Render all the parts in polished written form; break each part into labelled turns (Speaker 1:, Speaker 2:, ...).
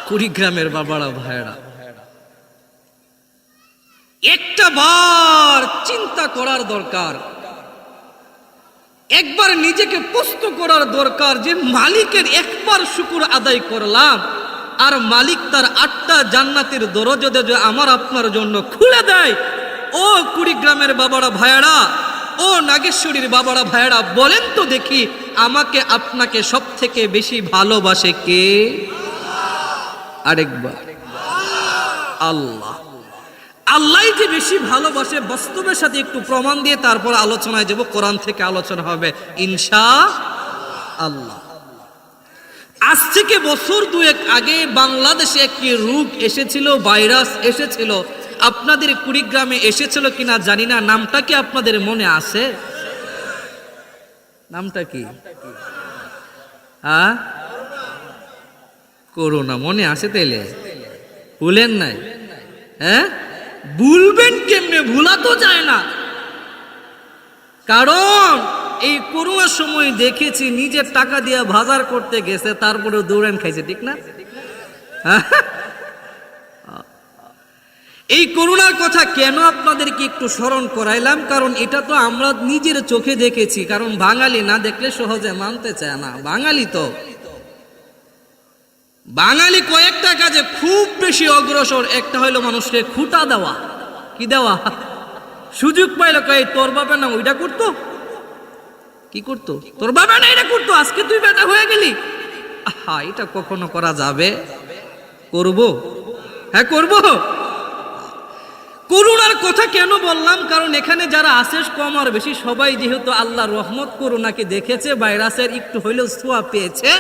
Speaker 1: কুড়িগ্রামের বাবারা ভাইরা, একটা বার চিন্তা করার দরকার, একবার নিজেকে প্রশ্ন করার দরকার যে মালিকের একবার শুকর আদায় করলাম আর মালিক তার 8টা জান্নাতের দরজা যে আমার আপনার জন্য খুলে দেয়। ও কুড়িগ্রামের বাবারা ভাইরা, ও নাগেশ্বরীর বাবারা ভাইরা, বলেন তো দেখি আমাকে আপনাকে সব থেকে বেশি ভালোবাসে কে? আরেকবার আল্লাহ। আল্লাহ যে বেশি ভালোবাসে বাস্তবের সাথে একটু প্রমাণ দিয়ে তারপর আলোচনায় যাব। কোরআন থেকে আলোচনা হবে ইনশাআল্লাহ। আজ থেকে বছর 2 আগে বাংলাদেশে একটি রোগ এসেছিল, ভাইরাস এসেছিল। আপনাদের কুড়িগ্রামে এসেছিল কিনা জানি না, নামটা কি আপনাদের মনে আছে? নামটা কি? হ্যাঁ, করোনা মনে আছে? তাইলে ভুলেন নাই? হ্যাঁ, ভুলবেন কেমনে? ভুলা তো যায় না। কারণ এই করোনার সময় দেখেছি নিজের টাকা দিয়ে বাজার করতে গেছে, তারপরে দৌড়ান খাইছে, ঠিক না? এই করোনার কথা কেন আপনাদেরকে একটু স্মরণ করাইলাম, কারণ এটা তো আমরা নিজের চোখে দেখেছি। কারণ বাঙালি না দেখলে সহজে মানতে চায় না। বাঙালি কয়েকটা কাজে খুব বেশি অগ্রসর। একটা হইলো মানুষকে খুঁটা দেওয়া। কি দেওয়া? সুযোগ পাইলো কই তোর বাবা না ওইটা করতো, কি করতো? তোর বাবা না এটা করতো, আজকে তুই বেটা হয়ে গেলি। আহা, এটা কখনো করা যাবে? করব? হ্যাঁ করব। করোনার কথা কেন বললাম? কারণ এখানে যারা আছে কম আর বেশি সবাই যেহেতু আল্লাহর রহমত করোনাকে দেখেছে, ভাইরাসের একটু হইলেও ছোঁয়া পেয়েছে,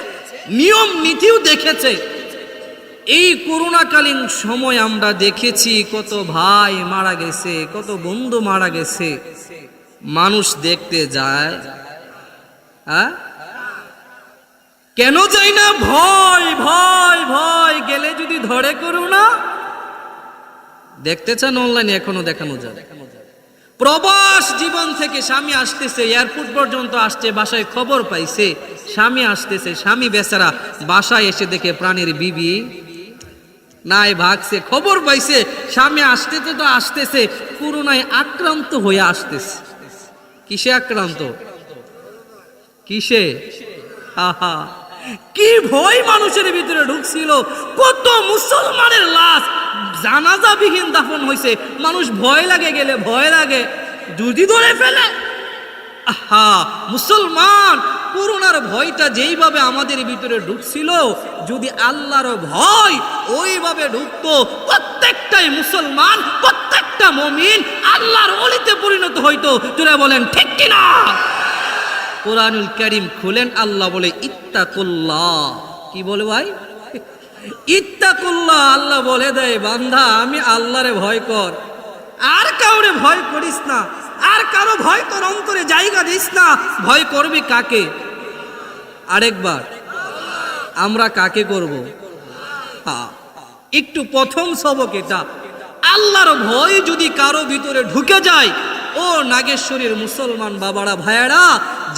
Speaker 1: নিয়ম নীতিও দেখেছে। এই করোনাকালীন সময় আমরা দেখেছি কত ভাই মারা গেছে, কত বন্ধু মারা গেছে। মানুষ দেখতে যায়, হ্যাঁ কেন যায় না? ভয় ভয় ভয়, গেলে যদি ধরে করোনা। দেখতে চান অনলাইনে এখনো দেখানো যায়। প্রবাস জীবন থেকে স্বামী আসতেছে, এয়ারপোর্ট পর্যন্ত আসছে, বাসায় খবর পাইছে স্বামী আসতেছে, স্বামী বেচারা বাসায় এসে দেখে প্রাণীর বিবি নাই, ভাগছে। খবর পাইছে স্বামী আসতেছে তো আসতেছে, করোনায় আক্রান্ত হয়ে আসতেছে। কিসে আক্রান্ত? কিসে? আহা, কি ভয় মানুষের ভিতরে ঢুকছিল। কত মুসলমানের লাশ জানাজাবিহীন দাফন হয়েছে। মানুষ ভয় লাগে, গেলে ভয় লাগে যদি ধরে ফেলে। আহা, মুসলমান করোনার ভয়টা যেইভাবে আমাদের ভিতরে ঢুকছিল, যদি আল্লাহর ভয় ওইভাবে ঢুকতো, প্রত্যেকটাই মুসলমান, প্রত্যেকটা মুমিন আল্লাহর ওলিতে পরিণত হইতো। তোরা বলেন ঠিক কিনা? কোরআনুল কারীম খুলেন, আল্লাহ বলে ইত্তাকুল্লাহ। কি বলে ভাই? ইত্তাকুল্লাহ। আল্লাহ বলে দেয় বান্দা আমি আল্লাহরে ভয় কর, আর কাউরে ভয় করিস না, আর কারো ভয় তোর অন্তরে জায়গা দিস না। ভয় করবি কাকে? আরেকবার, আমরা কাকে করব? একটু প্রথম সবক এটা। আল্লাহর ভয় যদি কারো ভিতরে ঢুকে যায়, ও নাগেশ্বরীর মুসলমান বাবারা ভাইয়েরা,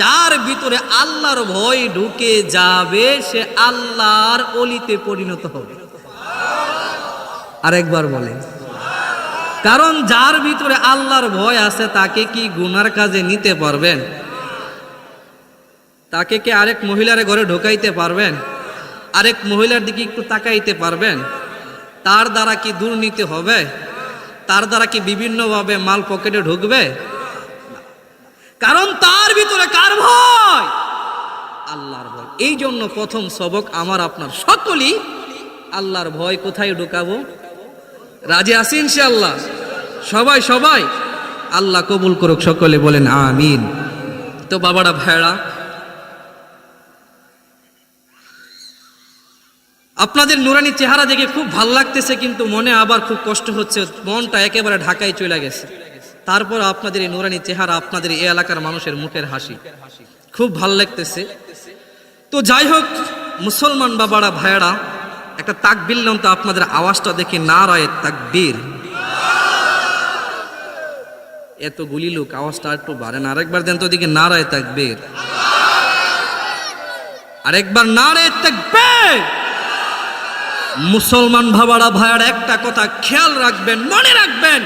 Speaker 1: যার ভিতরে আল্লাহর ভয় ঢুকে যাবে সে আল্লাহর ওলিতে পরিণত হবে। আরেকবার বলে, কারণ যার ভিতরে আল্লাহর ভয় আছে তাকে কি গুনার কাজে নিতে পারবেন? তাকে কি আরেক মহিলার ঘরে ঢোকাইতে পারবেন? আরেক মহিলার দিকে একটু তাকাইতে পারবেন? তার দ্বারা কি দুর্নীতি হবে? তার দ্বারা কি বিভিন্নভাবে মাল পকেটে ঢুকবে? কারণ তার ভিতরে কার ভয়? আল্লাহর ভয়। এই জন্য প্রথম সবক আমার আপনার সকলেই আল্লাহর ভয় কোথায় ঢুকাবো? রাজি আছি ইনশাআল্লাহ? সবাই সবাই আল্লাহ কবুল করুক, সকলে বলেন আমিন। তো বাবারা ভাইরা, আপনাদের নুরানি চেহারা দেখে খুব ভাল লাগতেছে, কিন্তু মনে আবার খুব কষ্ট হচ্ছে, মনটা একেবারে ঢাকায় চলে গেছে। তারপর আপনাদের এই নুরানি চেহারা, আপনাদের এই এলাকার মানুষের মুখের হাসি খুব ভাল লাগতেছে। তো যাই হোক, মুসলমান বাবারা ভাইয়েরা, একটা তাকবীর লন তো আপনাদের আওয়াজটা দেখে, নারায়ে তাকবীর। এতগুলি লোক, আওয়াজটা একটু বাড়েন, আরেকবার দেন তো দিকে, নারায়ে তাকবীর। আরেকবার নারায়ে তাকবীর। মুসলমান ভাবারা ভাইয়ার একটা কথা খেয়াল রাখবেন, মনে রাখবেন,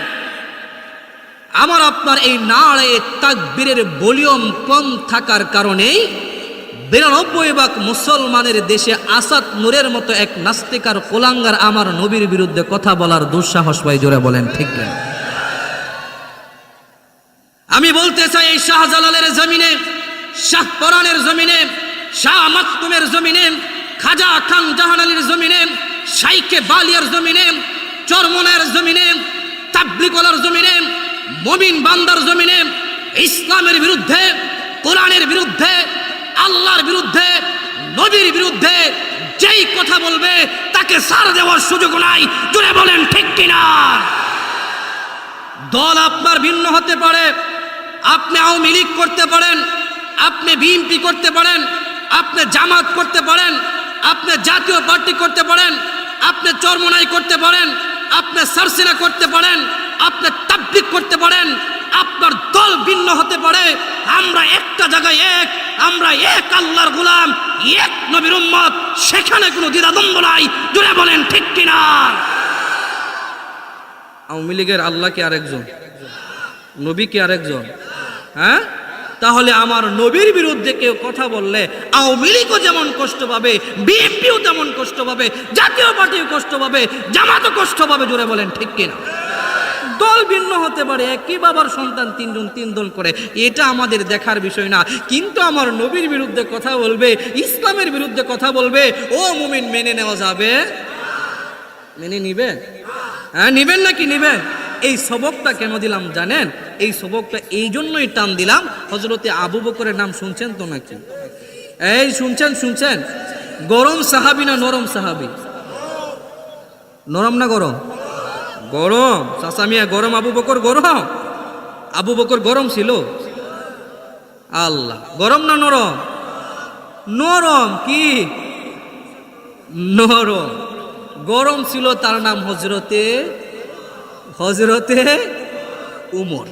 Speaker 1: আমার আপনার এই নারে তাকবীরের ভলিউম কম থাকার কারণেই 92% মুসলমানের দেশে আসাদ নূরের মতো এক নাস্তিকার কোলাঙ্গার আমার নবীর বিরুদ্ধে কথা বলার দুঃসাহস পাই। জোরে বলেন ঠিক না? আমি বলতে চাই এই শাহজালালের জমিনে, শাহ পরানের জমিনে, শাহ মাকতুমের জমিনে, খাজা খান জাহান আলীর জমিনে, শাইখে বালিয়ার জমিনে, চরমনের জমিনে, তাবলিগওয়ালার জমিনে, মুমিন বান্দার জমিনে ইসলামের বিরুদ্ধে, কোরআনের বিরুদ্ধে, আল্লাহর বিরুদ্ধে, নবীর বিরুদ্ধে যেই কথা বলবে তাকে ছাড় দেওয়ার সুযোগ নাই। জোরে বলেন ঠিক কিনা? দল আপনার ভিন্ন হতে পারে, আপনি আওয়ামী লীগ করতে পারেন, আপনি বিএনপি করতে পারেন, আপনি জামাত করতে পারেন, আপনি জাতীয় পার্টি করতে পারেন, আপনি চরমনাই করতে পারেন, আপনি সারসিনা করতে পারেন, আপনি তাবলীগ করতে পারেন, আপনার দল ভিন্ন হতে পারে, আমরা একটা জায়গায় এক, আমরা এক আল্লাহর গোলাম, এক নবীর উম্মত, সেখানে কোনো দ্বিধাদ্বন্দ্ব নাই। জোরে বলেন ঠিক কিনা? আওয়ামী লীগের আল্লাহ কি আরেকজন, নবী কি আরেকজন? হ্যাঁ, তাহলে আমার নবীর বিরুদ্ধে কেউ কথা বললে আওয়ামী লীগও যেমন কষ্ট পাবে, বিএনপিও তেমন কষ্ট পাবে, জাতীয় পার্টিও কষ্ট পাবে, জামাতও কষ্ট পাবে। জোরে বলেন ঠিক কিনা? দল ভিন্ন হতে পারে, একই বাবার সন্তান তিনজন তিন দল করে, এটা আমাদের দেখার বিষয় না। কিন্তু আমার নবীর বিরুদ্ধে কথা বলবে, ইসলামের বিরুদ্ধে কথা বলবে, ও মুমিন মেনে নেওয়া যাবে? মেনে নিবেন? হ্যাঁ নিবেন নাকি নিবেন? এই সবকটা কেন দিলাম জানেন? এই সবকটা এই জন্যই টান দিলাম, হযরতে আবু বকরের নাম শুনছেন তো নাকি? এই শুনছেন? গরম সাহাবী না নরম সাহাবী? নরম না গরম? গরম। চাচা মিয়া গরম, আবু বকর গরম? আবু বকর গরম ছিল? আল্লাহ, গরম না নরম? নরম। কি নরম? গরম ছিল, তার নাম হযরতে উমর।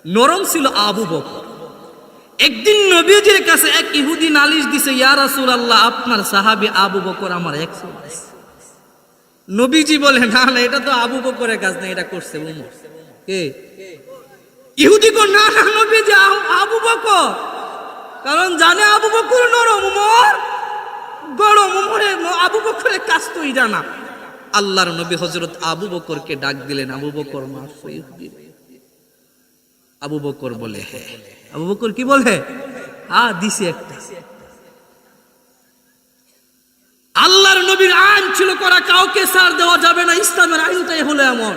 Speaker 1: নরম ছিল আবু বকর। একদিন নবীজির কাছে এক ইহুদি নালিশ দিছে, ইয়া রাসূলুল্লাহ, আপনার সাহাবী আবু বকর আমার এক্স। নবীজি বলে, না না, এটা তো আবু বকরের কাজ না, এটা করছে উমর। কে? ইহুদি কো, না না নবীজি, আবু বকর। কারণ জানে আবু বকর নরম, উমর গরম। উমরের আবু বকরের কাজ তো এটা না। আল্লাহর নবী হযরত আবু বকরকে ডাক দিলেন, আবু বকর মারছো ইহুদি? আবু বকর বলে, হ্যাঁ। আবু বকর কি বলে? দিছি একটা। আল্লাহর নবীর আইন ছিল করা, কাউকে ছাড় দেওয়া যাবে না, ইসলামের আইনটাই হলো এমন।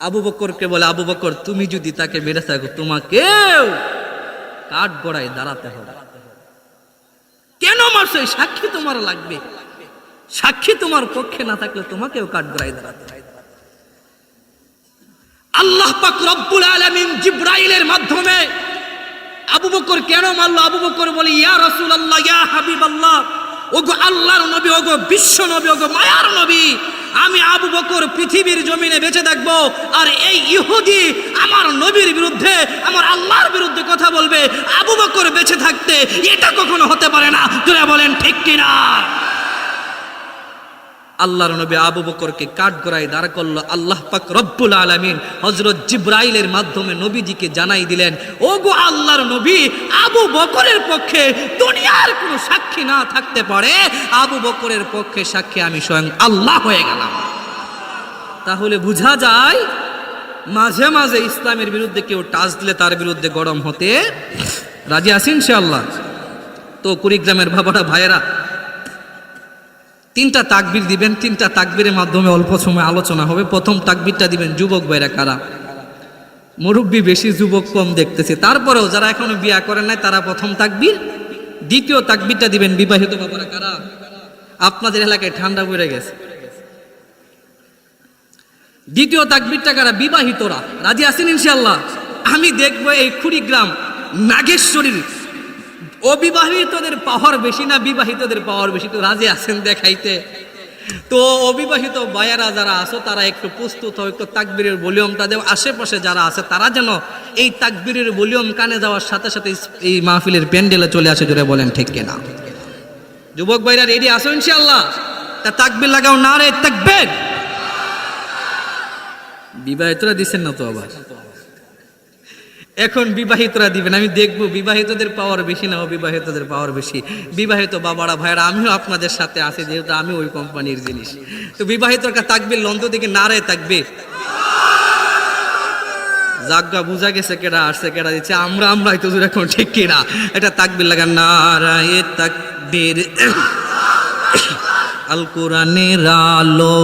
Speaker 1: আবু বকরকে বলে, আবু বকর তুমি যদি তাকে মেরে থাকো, তোমাকেও কাঠ গড়ায় দাঁড়াতে হবে। কেন মারছো? সাক্ষী তোমার লাগবে, সাক্ষী তোমার পক্ষে না থাকলে তোমাকেও কাঠ গড়ায় দাঁড়াতে হবে। আল্লাহ পাক রব্বুল আলামিন জিবরাইলের মাধ্যমে আবু বকর কেন মারলো? আবু বকর বলে, ইয়া রাসূলুল্লাহ, ইয়া হাবিবাল্লাহ, ওগো আল্লাহর নবী, ওগো বিশ্ব নবী, ওগো মায়ার নবী, আমি আবু বকর পৃথিবীর জমিনে বেঁচে থাকবো, আর এই ইহুদি আমার নবীর বিরুদ্ধে, আমার আল্লাহর বিরুদ্ধে কথা বলবে, আবু বকর বেঁচে থাকতে এটা কখনো হতে পারে না। তোরা বলেন ঠিক কিনা? আল্লাহর নবী আবু বকরকে কাঠগড়ায় দাঁড় করলো। আল্লাহ পাক রব্বুল আলামিন হযরত জিবরাইলের মাধ্যমে নবীজিকে জানাই দিলেন, ওগো আল্লাহর নবী, আবু বকরের পক্ষে দুনিয়ার কোনো সাক্ষী না থাকতে পারে, আবু বকরের পক্ষে সাক্ষী আমি স্বয়ং আল্লাহ হয়ে গেলাম। তাহলে বোঝা যায় মাঝে মাঝে ইসলামের বিরুদ্ধে কেউ টাচ দিলে তার বিরুদ্ধে গরম হতে রাজি আছেন ইনশাআল্লাহ। তো কুড়িগ্রামের বাবারা ভাইয়েরা, 3টা তাকবীর দিবেন। 3টা তাকবীরের মাধ্যমে অল্প সময় আলোচনা হবে। প্রথম তাকবীরটা দিবেন যুবক ভাইরা। কারা? মুরব্বী বেশি, যুবক কম দেখতেছে। তারপরেও যারা এখনো বিয়া করেন নাই তারা প্রথম তাকবীর। দ্বিতীয় তাকবীরটা দিবেন বিবাহিত বাবারা। কারা? আপনাদের এলাকায় ঠান্ডা পড়ে গেছে। দ্বিতীয় তাকবীরটা কারা? বিবাহিতরা। রাজি আছেন ইনশাআল্লাহ? আমি দেখবো এই কুড়িগ্রাম নাগেশ্বরীর অবিবাহিতদের পাওয়ার বেশি না বিবাহিতদের পাওয়ার বেশি? তো রাজি আছেন দেখাইতে? তো অবিবাহিত ভাইয়ারা যারা আছো তারা একটু প্রস্তুত হও, একটু তাকবীরের ভলিউমটা দেও। আশেপাশে যারা আছে তারা যেন এই তাকবীরের ভলিউম কানে যাওয়ার সাথে সাথে এই মাহফিলের প্যান্ডেলে চলে আসে। জোরে বলেন ঠিক কিনা? যুবক ভাইরা রেডি আছো ইনশাআল্লাহ? তা তাকবীর লাগাও, নারে তাকবীর। বিবাহিতরা দিচ্ছেন না তো আবার? এখন বিবাহিতরা দিবেন, আমি দেখবো বিবাহিতদের পাওয়ার বেশি না অবিবাহিতদের পাওয়ার বেশি। বিবাহিত বাবারা ভাইরা আমিও আপনাদের সাথে আছি, যেহেতু আমি ওই কোম্পানির জিনিস। তো বিবাহিতরা তাকবীর লন্দ দিকে, নারে তাকবীর। জাগা বুঝা গেছে কেডা আসছে কেডা দিচ্ছে, আমরাই তো এখন ঠিক কিনা? এটা তাকবীর লাগান, নারায়ে তাকবীর। আল কোরআনের আলো,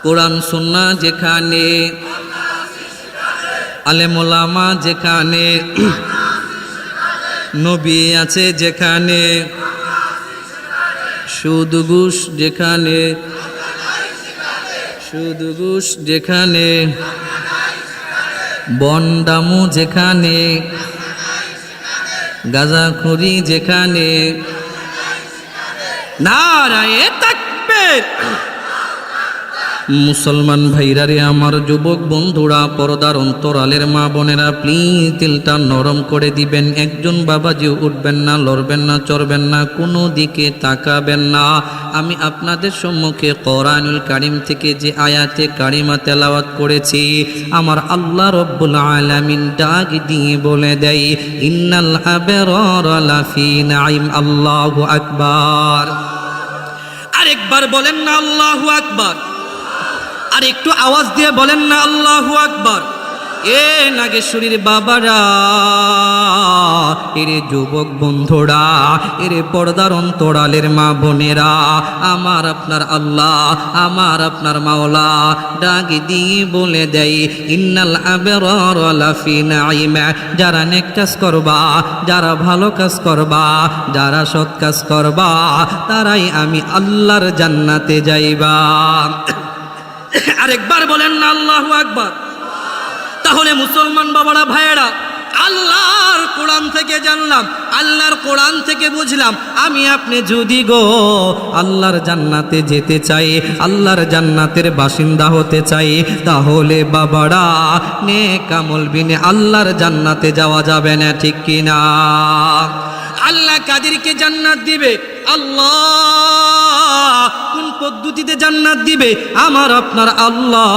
Speaker 1: কোরআন সুন্নাহ যেখানে, আলেম ওলামা যেখানে, নবী আছে যেখানে, সুদ ঘুষ যেখানে, সুদ ঘুষ যেখানে, বন্ডামু যেখানে, গাঁজাখুরি যেখানে, নারায়ে তাকবীর। মুসলমান ভাইরা রে, আমার যুবক বন্ধুরা, পর্দার অন্তরালের মা বোনেরা, প্লিজ দিলটা নরম করে দিবেন। একজন বাবাজি উঠবেন না, লড়বেন না, চড়বেন না, কোনো দিকে তাকাবেন না। আমি আপনাদের সম্মুখে কোরআনুল কারীম থেকে যে আয়াতে কারিমা তেলাওয়াত করেছি, আমার আল্লাহ রব্বুল আলামিন ডাক দিয়ে বলে দেয়, ইন্নাল আবরারা লাফি নাঈম। আল্লাহু আকবার। আরেকবার বলেন না আল্লাহু আকবার। আর একটু আওয়াজ দিয়ে বলেন না আল্লাহু আকবার। এ নাগেশ্বরীর বাবারা, এরে যুবক বন্ধুরা, এরে পর্দার অন্তরালের মা বোনেরা, আমার আপনার আল্লাহ, আমার আপনার মাওলা ডাক দিয়ে বলে দেয়, ইন্নাল আবরারা লাফি নাঈম। যারা নেক কাজ করবা, যারা ভালো কাজ করবা, যারা সৎ কাজ করবা, তারাই আমি আল্লাহর জান্নাতে যাইবা। আরেকবার বলেন না আল্লাহু আকবার। তাহলে মুসলমান বাবারা ভাইয়েরা, আল্লাহর কোরআন থেকে জানলাম, আল্লাহর কোরআন থেকে বুঝলাম, আমি আপনি যদি গো আল্লাহর জান্নাতে যেতে চাই, আল্লাহর জান্নাতের বাসিন্দা হতে চাই, তাহলে বাবারা নেক আমল বিনে আল্লাহর জান্নাতে যাওয়া যাবে না, ঠিক কিনা? আল্লাহ কাদেরকে জান্নাত দিবে? আল্লাহ কোন পদ্ধতিতে জান্নাত দিবে? আমার আপনার আল্লাহ,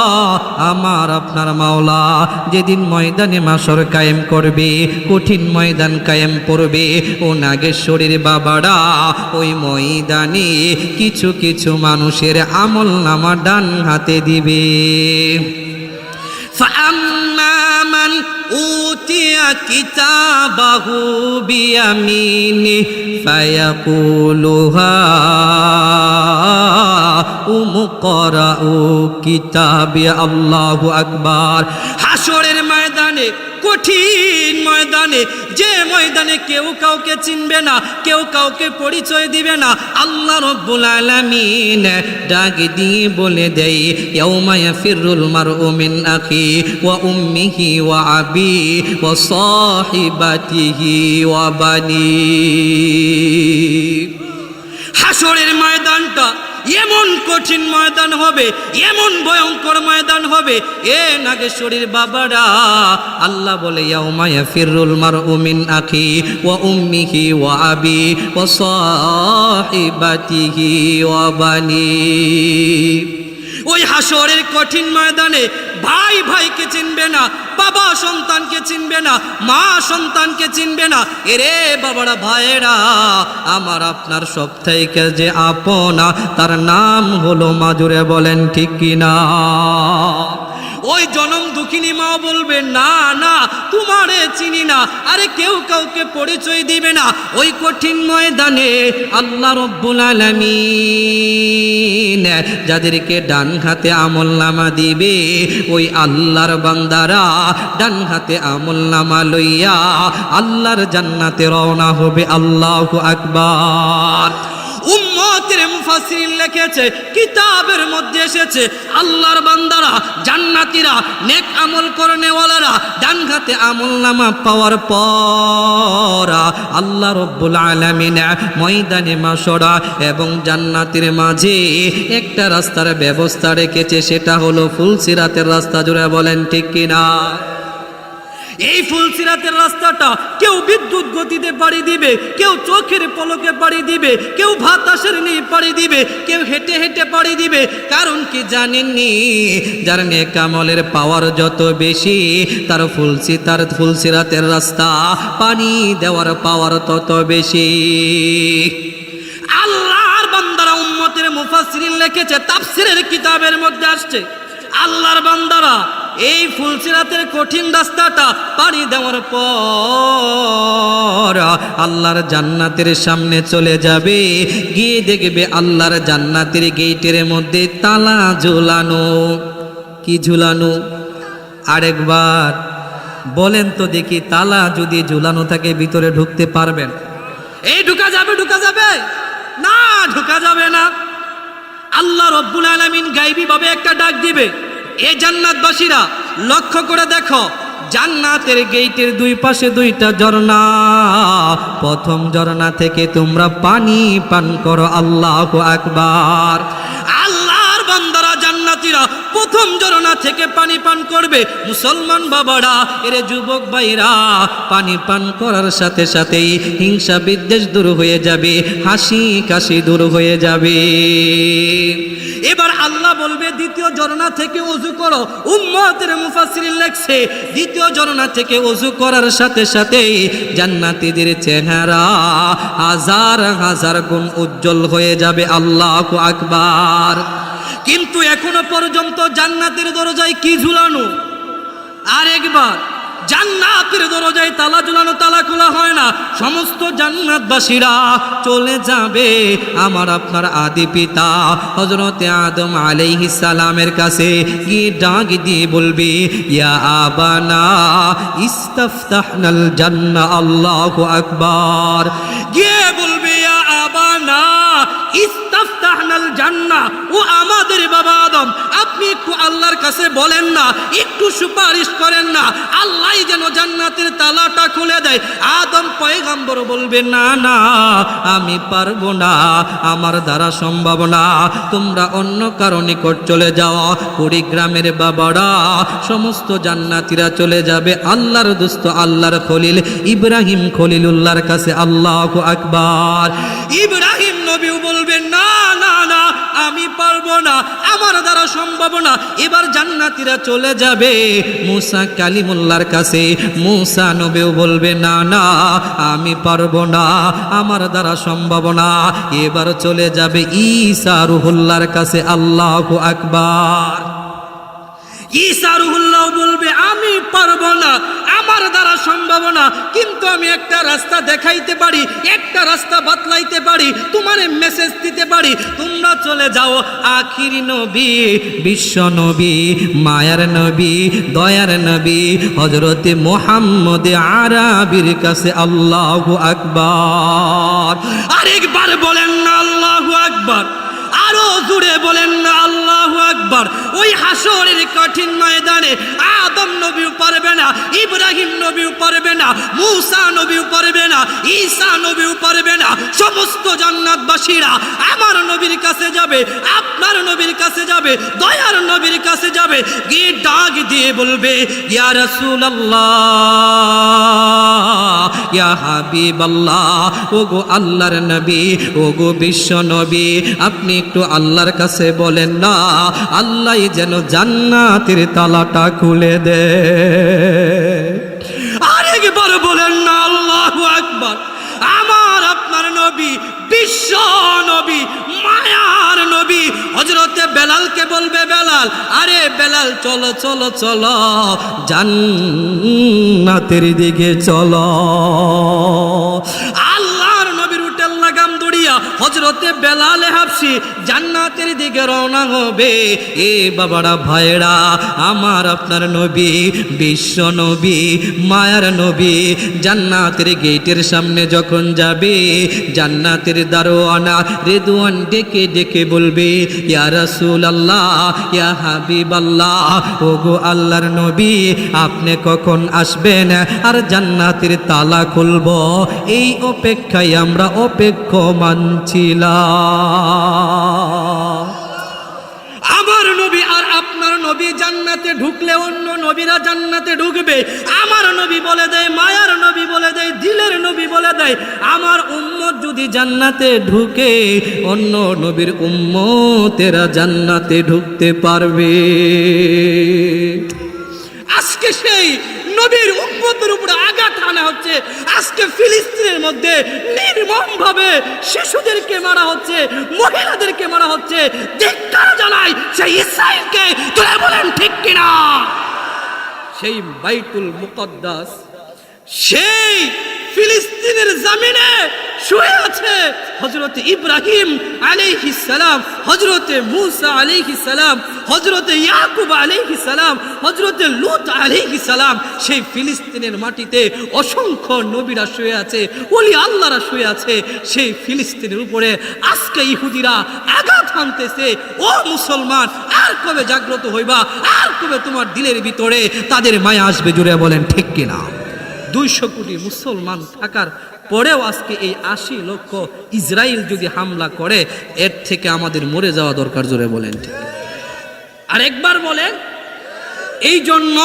Speaker 1: আমার আপনার মাওলা যেদিন ময়দানে মাশর কায়েম করবে, কঠিন ময়দান কায়েম করবে, ও নাগেশ্বরীর বাবারা, ওই ময়দানে কিছু কিছু মানুষের আমল নামা ডান হাতে দিবে। فأما من أوتي كتابه بيمينه فيقول هاؤم اقرءوا كتابي। الله أكبر। হাশরের ময়দানে, কঠিন ময়দানে, যে ময়দানে কেউ কাউকে চিনবে না, কেউ কাউকে পরিচয় দিবে না, আল্লাহ রব্বুল আলামিন ডাক দিয়ে বলে দেয়, ইয়াউমা ইয়াফিরুল মারউ মিন আখি ওয়া উম্মিহি ওয়া আবি ওয়া সাহিবাতিহি ওয়া বানি। হাশরের ময়দানটা এমন কঠিন ময়দান হবে, এমন ভয়ঙ্কর ময়দান হবে, এ নাগেশ্বরীর বাবারা, আল্লাহ বলে, ইয়াউমা ইয়াফিরুল মারউ মিন আখি ওয়া উম্মিহি ওয়া আবি ওয়া সাহিবাতিহি ওয়া বানি। ওই হাশরের কঠিন ময়দানে ভাই ভাইকে চিনবে না, বাবা সন্তানকে চিনবে না, মা সন্তানকে চিনবে না। এরে বাবারা ভাইয়েরা, আমার আপনার সব থেকে যে আপনা, তার নাম হলো মা। জোরে বলেন ঠিক কিনা? ওই জনম দুঃখিনী মা বলবে, না না তোমারে চিনি না। আরে কেউ কাউকে পরিচয় দিবে না। ওই কঠিন ময়দানে আল্লাহ রব্বুল আলামিন যাদেরকে ডান হাতে আমলনামা দিবে, ওই আল্লাহর বান্দারা ডান হাতে আমলনামা লইয়া আল্লাহর জান্নাতে রওনা হবে। আল্লাহু আকবার। উম্মতের মুফাসসিরিন লিখেছে, কিতাবের মধ্যে এসেছে, আল্লাহর বান্দারা, জান্নাতীরা, নেক আমল করনেওয়ালারা ডান হাতে আমলনামা পাওয়ার পর আল্লাহ রব্বুল আলামিন ময়দানে মাশরা এবং জান্নাতের মাঝে একটা রাস্তার ব্যবস্থা রেখেছে, সেটা হলো ফুলসিরাতের রাস্তা। জোরে বলেন ঠিক কিনা? এই ফুলসিরাতের রাস্তাটা কেউ বিদ্যুৎ গতিতে পাড়ি দিবে, কেউ চোখের পলকে পাড়ি দিবে, কেউ বাতাসের নিয়ে পাড়ি দিবে, কেউ হেঁটে হেঁটে পাড়ি দিবে। কারণ কি জানেননি? যার নেক আমলের পাওয়ার যত বেশি, তার ফুলসিরাতের রাস্তা পানি দেওয়ার পাওয়ার তত বেশি। আল্লাহর বান্দারা, উম্মতের মুফাসসিরিন লিখেছে, তাফসীরের কিতাবের মধ্যে আসছে, আল্লাহর বান্দারা এই ফুলসিরাতের কঠিন রাস্তাটা পাড়ি দেওয়ার পর আল্লাহর জান্নাতের সামনে চলে যাবে, গিয়ে দেখবে আল্লাহর জান্নাতের গেটের মধ্যে তালা ঝুলানো। কি ঝুলানো? আরেকবার বলেন তো দেখি, তালা যদি ঝুলানো থাকে ভিতরে ঢুকতে পারবেন? এই ঢুকা যাবে? ঢুকা যাবে না, ঢুকা যাবে না। আল্লাহ রব্বুল আলামিন গায়বী ভাবে একটা ডাক দিবে, এ জান্নাতবাসীরা লক্ষ্য করে দেখো, জান্নাতের গেটের দুই পাশে দুইটা ঝর্ণা, প্রথম ঝর্ণা থেকে তোমরা পানি পান করো। আল্লাহু আকবার। আল্লাহর বান্দারা জান্নাতীরা প্রথম ঝর্ণা থেকে পানি পান করবে। মুসলমান বাবারা, এরে যুবক ভাইরা, পানি পান করার সাথে সাথেই হিংসা বিদ্বেষ দূর হয়ে যাবে, হাসি কাশি দূর হয়ে যাবে। এবার আল্লাহ বলবে দ্বিতীয় ঝর্ণা থেকে ওযু করো। উম্মতের মুফাসসিরিন লেখছে, দ্বিতীয় ঝর্ণা থেকে ওযু করার সাথে সাথেই জান্নাতীদের চেহারা হাজার হাজার গুণ উজ্জ্বল হয়ে যাবে। আল্লাহু আকবার। কিন্তু এখনো পর্যন্ত জান্নাতের দরজায় কি ঝুলানো? আরেকবার, জান্নাতের দরজায় তালা ঝুলানো, তালা খোলা হয় না। সমস্ত জান্নাতবাসীরা চলে যাবে আমার আপনার আদি পিতা হযরতে আদম আলাইহিস সালামের কাছে, গিয়ে ডাক দিয়ে বলবে, ইয়া আবানা ইস্তাফতাহনাল জান্নাহ। আল্লাহু আকবার। গিয়ে বলবে, ইয়া আবানা ইস্তাফতাহনাল জান্নাহ, ও আমাদের বাবা আদম, আপনি একটু আল্লাহর কাছে বলেন না, একটু সুপারিশ করেন না, আল্লাহ যেন জান্নাতের তালাটা খুলে দেয়। আদম পয়গম্বর বলবে, না না, আমি পারবো না, আমার দ্বারা সম্ভব না, তোমরা অন্য কারো নিকট চলে যাও। কুড়িগ্রামের বাবারা, সমস্ত জান্নাতীরা চলে যাবে আল্লাহর দোস্ত, আল্লাহর খলিল ইব্রাহিম খলিলুল্লাহর কাছে। আল্লাহু আকবার। ইব্রাহিম নবীও বলবেন, না না না, আমি পারবো না, আমার দ্বারা সম্ভব না। এবার জান্নাতীরা চলে যাবে মুসা কালিমুল্লাহর কাছে। মুসা নবীও বলবে, না না, আমি পারবো না, আমার দ্বারা সম্ভব না। এবার চলে যাবে ঈসা রুহুল্লাহর কাছে। আল্লাহু আকবার। ঈসা রুহুল্লাহ বলবে, আমি পারবো না, আমার দ্বারা সম্ভব না, কিন্তু আমি একটা রাস্তা দেখাইতে পারি, একটা রাস্তা বাতলাইতে পারি, তোমার মেসেজ দিতে পারি। তোমরা চলে যাও আখিরি নবী, বিশ্ব নবী, মায়ার নবী, দয়ার নবী হযরতে মুহাম্মদ আরাবির কাছে। আল্লাহু আকবার। আরেকবার বলেন না আল্লাহু আকবার। আরো জোরে বলেন না আল্লাহু আকবার। ওই হাসরের কঠিন ময়দানে আদম নবীও পারবে না, ইব্রাহিম নবীও পারবে না, মুসা নবীও পারবে না, ঈসা নবীও পারবে না। সমস্ত জান্নাতবাসীরা আমার নবীর কাছে যাবে, আপনার নবীর কাছে যাবে, দয়ার নবীর কাছে যাবে, গিয়ে ডাক দিয়ে বলবে, ইয়া রাসূলুল্লাহ, ইয়া হাবিবাল্লাহ, ওগো আল্লাহর নবী, ওগো বিশ্ব নবী, আপনি একটু আল্লাহর কাছে বলেন না, আল্লাহ যেন জান্নাতের তালাটা খুলে দে। আরেকবার বলেন না আল্লাহু আকবার। আমার আপনার নবী, বিশ্ব নবী, মায়ার নবী হযরতে বেলালকে বলবে, বেলাল, আরে বেলাল, চলো চলো চলো, জান্নাতের দিকে চলো। আল্লাহর নবীর উটের লাগাম দড়িয়া হযরতে বেলাল হাবশী জান্নাতের দিকে রওনা হবে। এ বাবারা, ভাইরা, আমার আপনার নবী, বিশ্ব নবী, মায়ার নবী জান্নাতের গেটের সামনে যখন যাবে, জান্নাতের দারোয়ানা রেদওয়ান ডেকে ডেকে বলবে, ইয়া রাসূলুল্লাহ, ইয়া হাবিবাল্লাহ, ওগো আল্লাহর নবী, আপনি কখন আসবেন আর জান্নাতের তালা খুলব? এই অপেক্ষায় আমরা অপেক্ষমান ছিলাম। আমার নবী আর আপনার নবী জান্নাতে ঢুকলে অন্য নবীরা জান্নাতে ঢুকবে, আমার নবী বলে দেয়, মায়ার নবী বলে দেয়, দিলের নবী বলে দেয়, আমার উম্মত যদি জান্নাতে ঢুকে অন্য নবীর উম্মতেরা জান্নাতে ঢুকতে পারবে। আজকে সেই নবীর উম্মতের উপরে আঘাত আনা হচ্ছে। আজকে ফিলিস্তিনের মধ্যে নির্মমভাবে শিশুদেরকে মারা হচ্ছে, মহিলাদেরকে মারা হচ্ছে। ধিক্কার জানাই সেই ইসরায়েলকে। তোরা বলেন ঠিক কিনা? সেই বাইতুল মুকদ্দাস, সেই ফিলিস্তিনের জমিনে শুয়ে আছে হযরত ইব্রাহিম আলাইহিস সালাম, হযরত মুসা আলাইহিস সালাম, হযরত ইয়াকুব আলাইহিস সালাম, হযরত লূত আলাইহিস সালাম। সেই ফিলিস্তিনের মাটিতে অসংখ্য নবীরা শুয়ে আছে, ওলি আল্লাহরা শুয়ে আছে। সেই ফিলিস্তিনের উপরে আজকে ইহুদিরা আঘাত হানতেছে। ও মুসলমান, আর কবে জাগ্রত হইবা? আর কবে তোমার দিলের ভিতরে তাদের মায়া আসবে? জুড়ে বলেন ঠিক কিনা? 200 কোটি মুসলমান থাকার পরেও আজকে এই 80 লক্ষ ইসরায়েল যদি হামলা করে, এর থেকে আমাদের মরে যাওয়া দরকার। জোরে বলেন ঠিক? আরেকবার বলেন। এই জন্য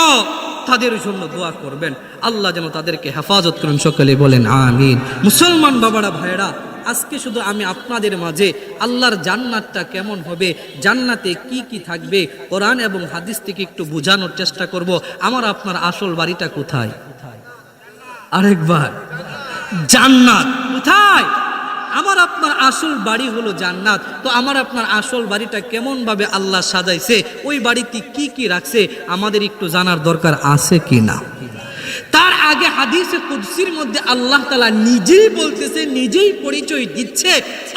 Speaker 1: তাদের জন্য দোয়া করবেন, আল্লাহ যেন তাদেরকে হেফাজত করেন। সকলে বলেন আমিন। মুসলমান বাবারা, ভাইরা, আজকে শুধু আমি আপনাদের মাঝে আল্লাহর জান্নাতটা কেমন হবে, জান্নাতে কি কি থাকবে, কোরআন এবং হাদিস থেকে একটু বোঝানোর চেষ্টা করব। আমার আপনার আসল বাড়িটা কোথায়? আরেকবার, জান্নাত কোথায়? আমার আপনার আসল বাড়ি হলো জান্নাত। তো আমার আপনার আসল বাড়িটা কেমন ভাবে আল্লাহ সাজাইছে, ওই বাড়িতে কি কি রাখছে, আমাদের একটু জানার দরকার আছে কি না? তার আগে হাদিসে কুদসির মধ্যে আল্লাহ তাআলা নিজেই বলতেছে, নিজেই পরিচয় দিচ্ছে,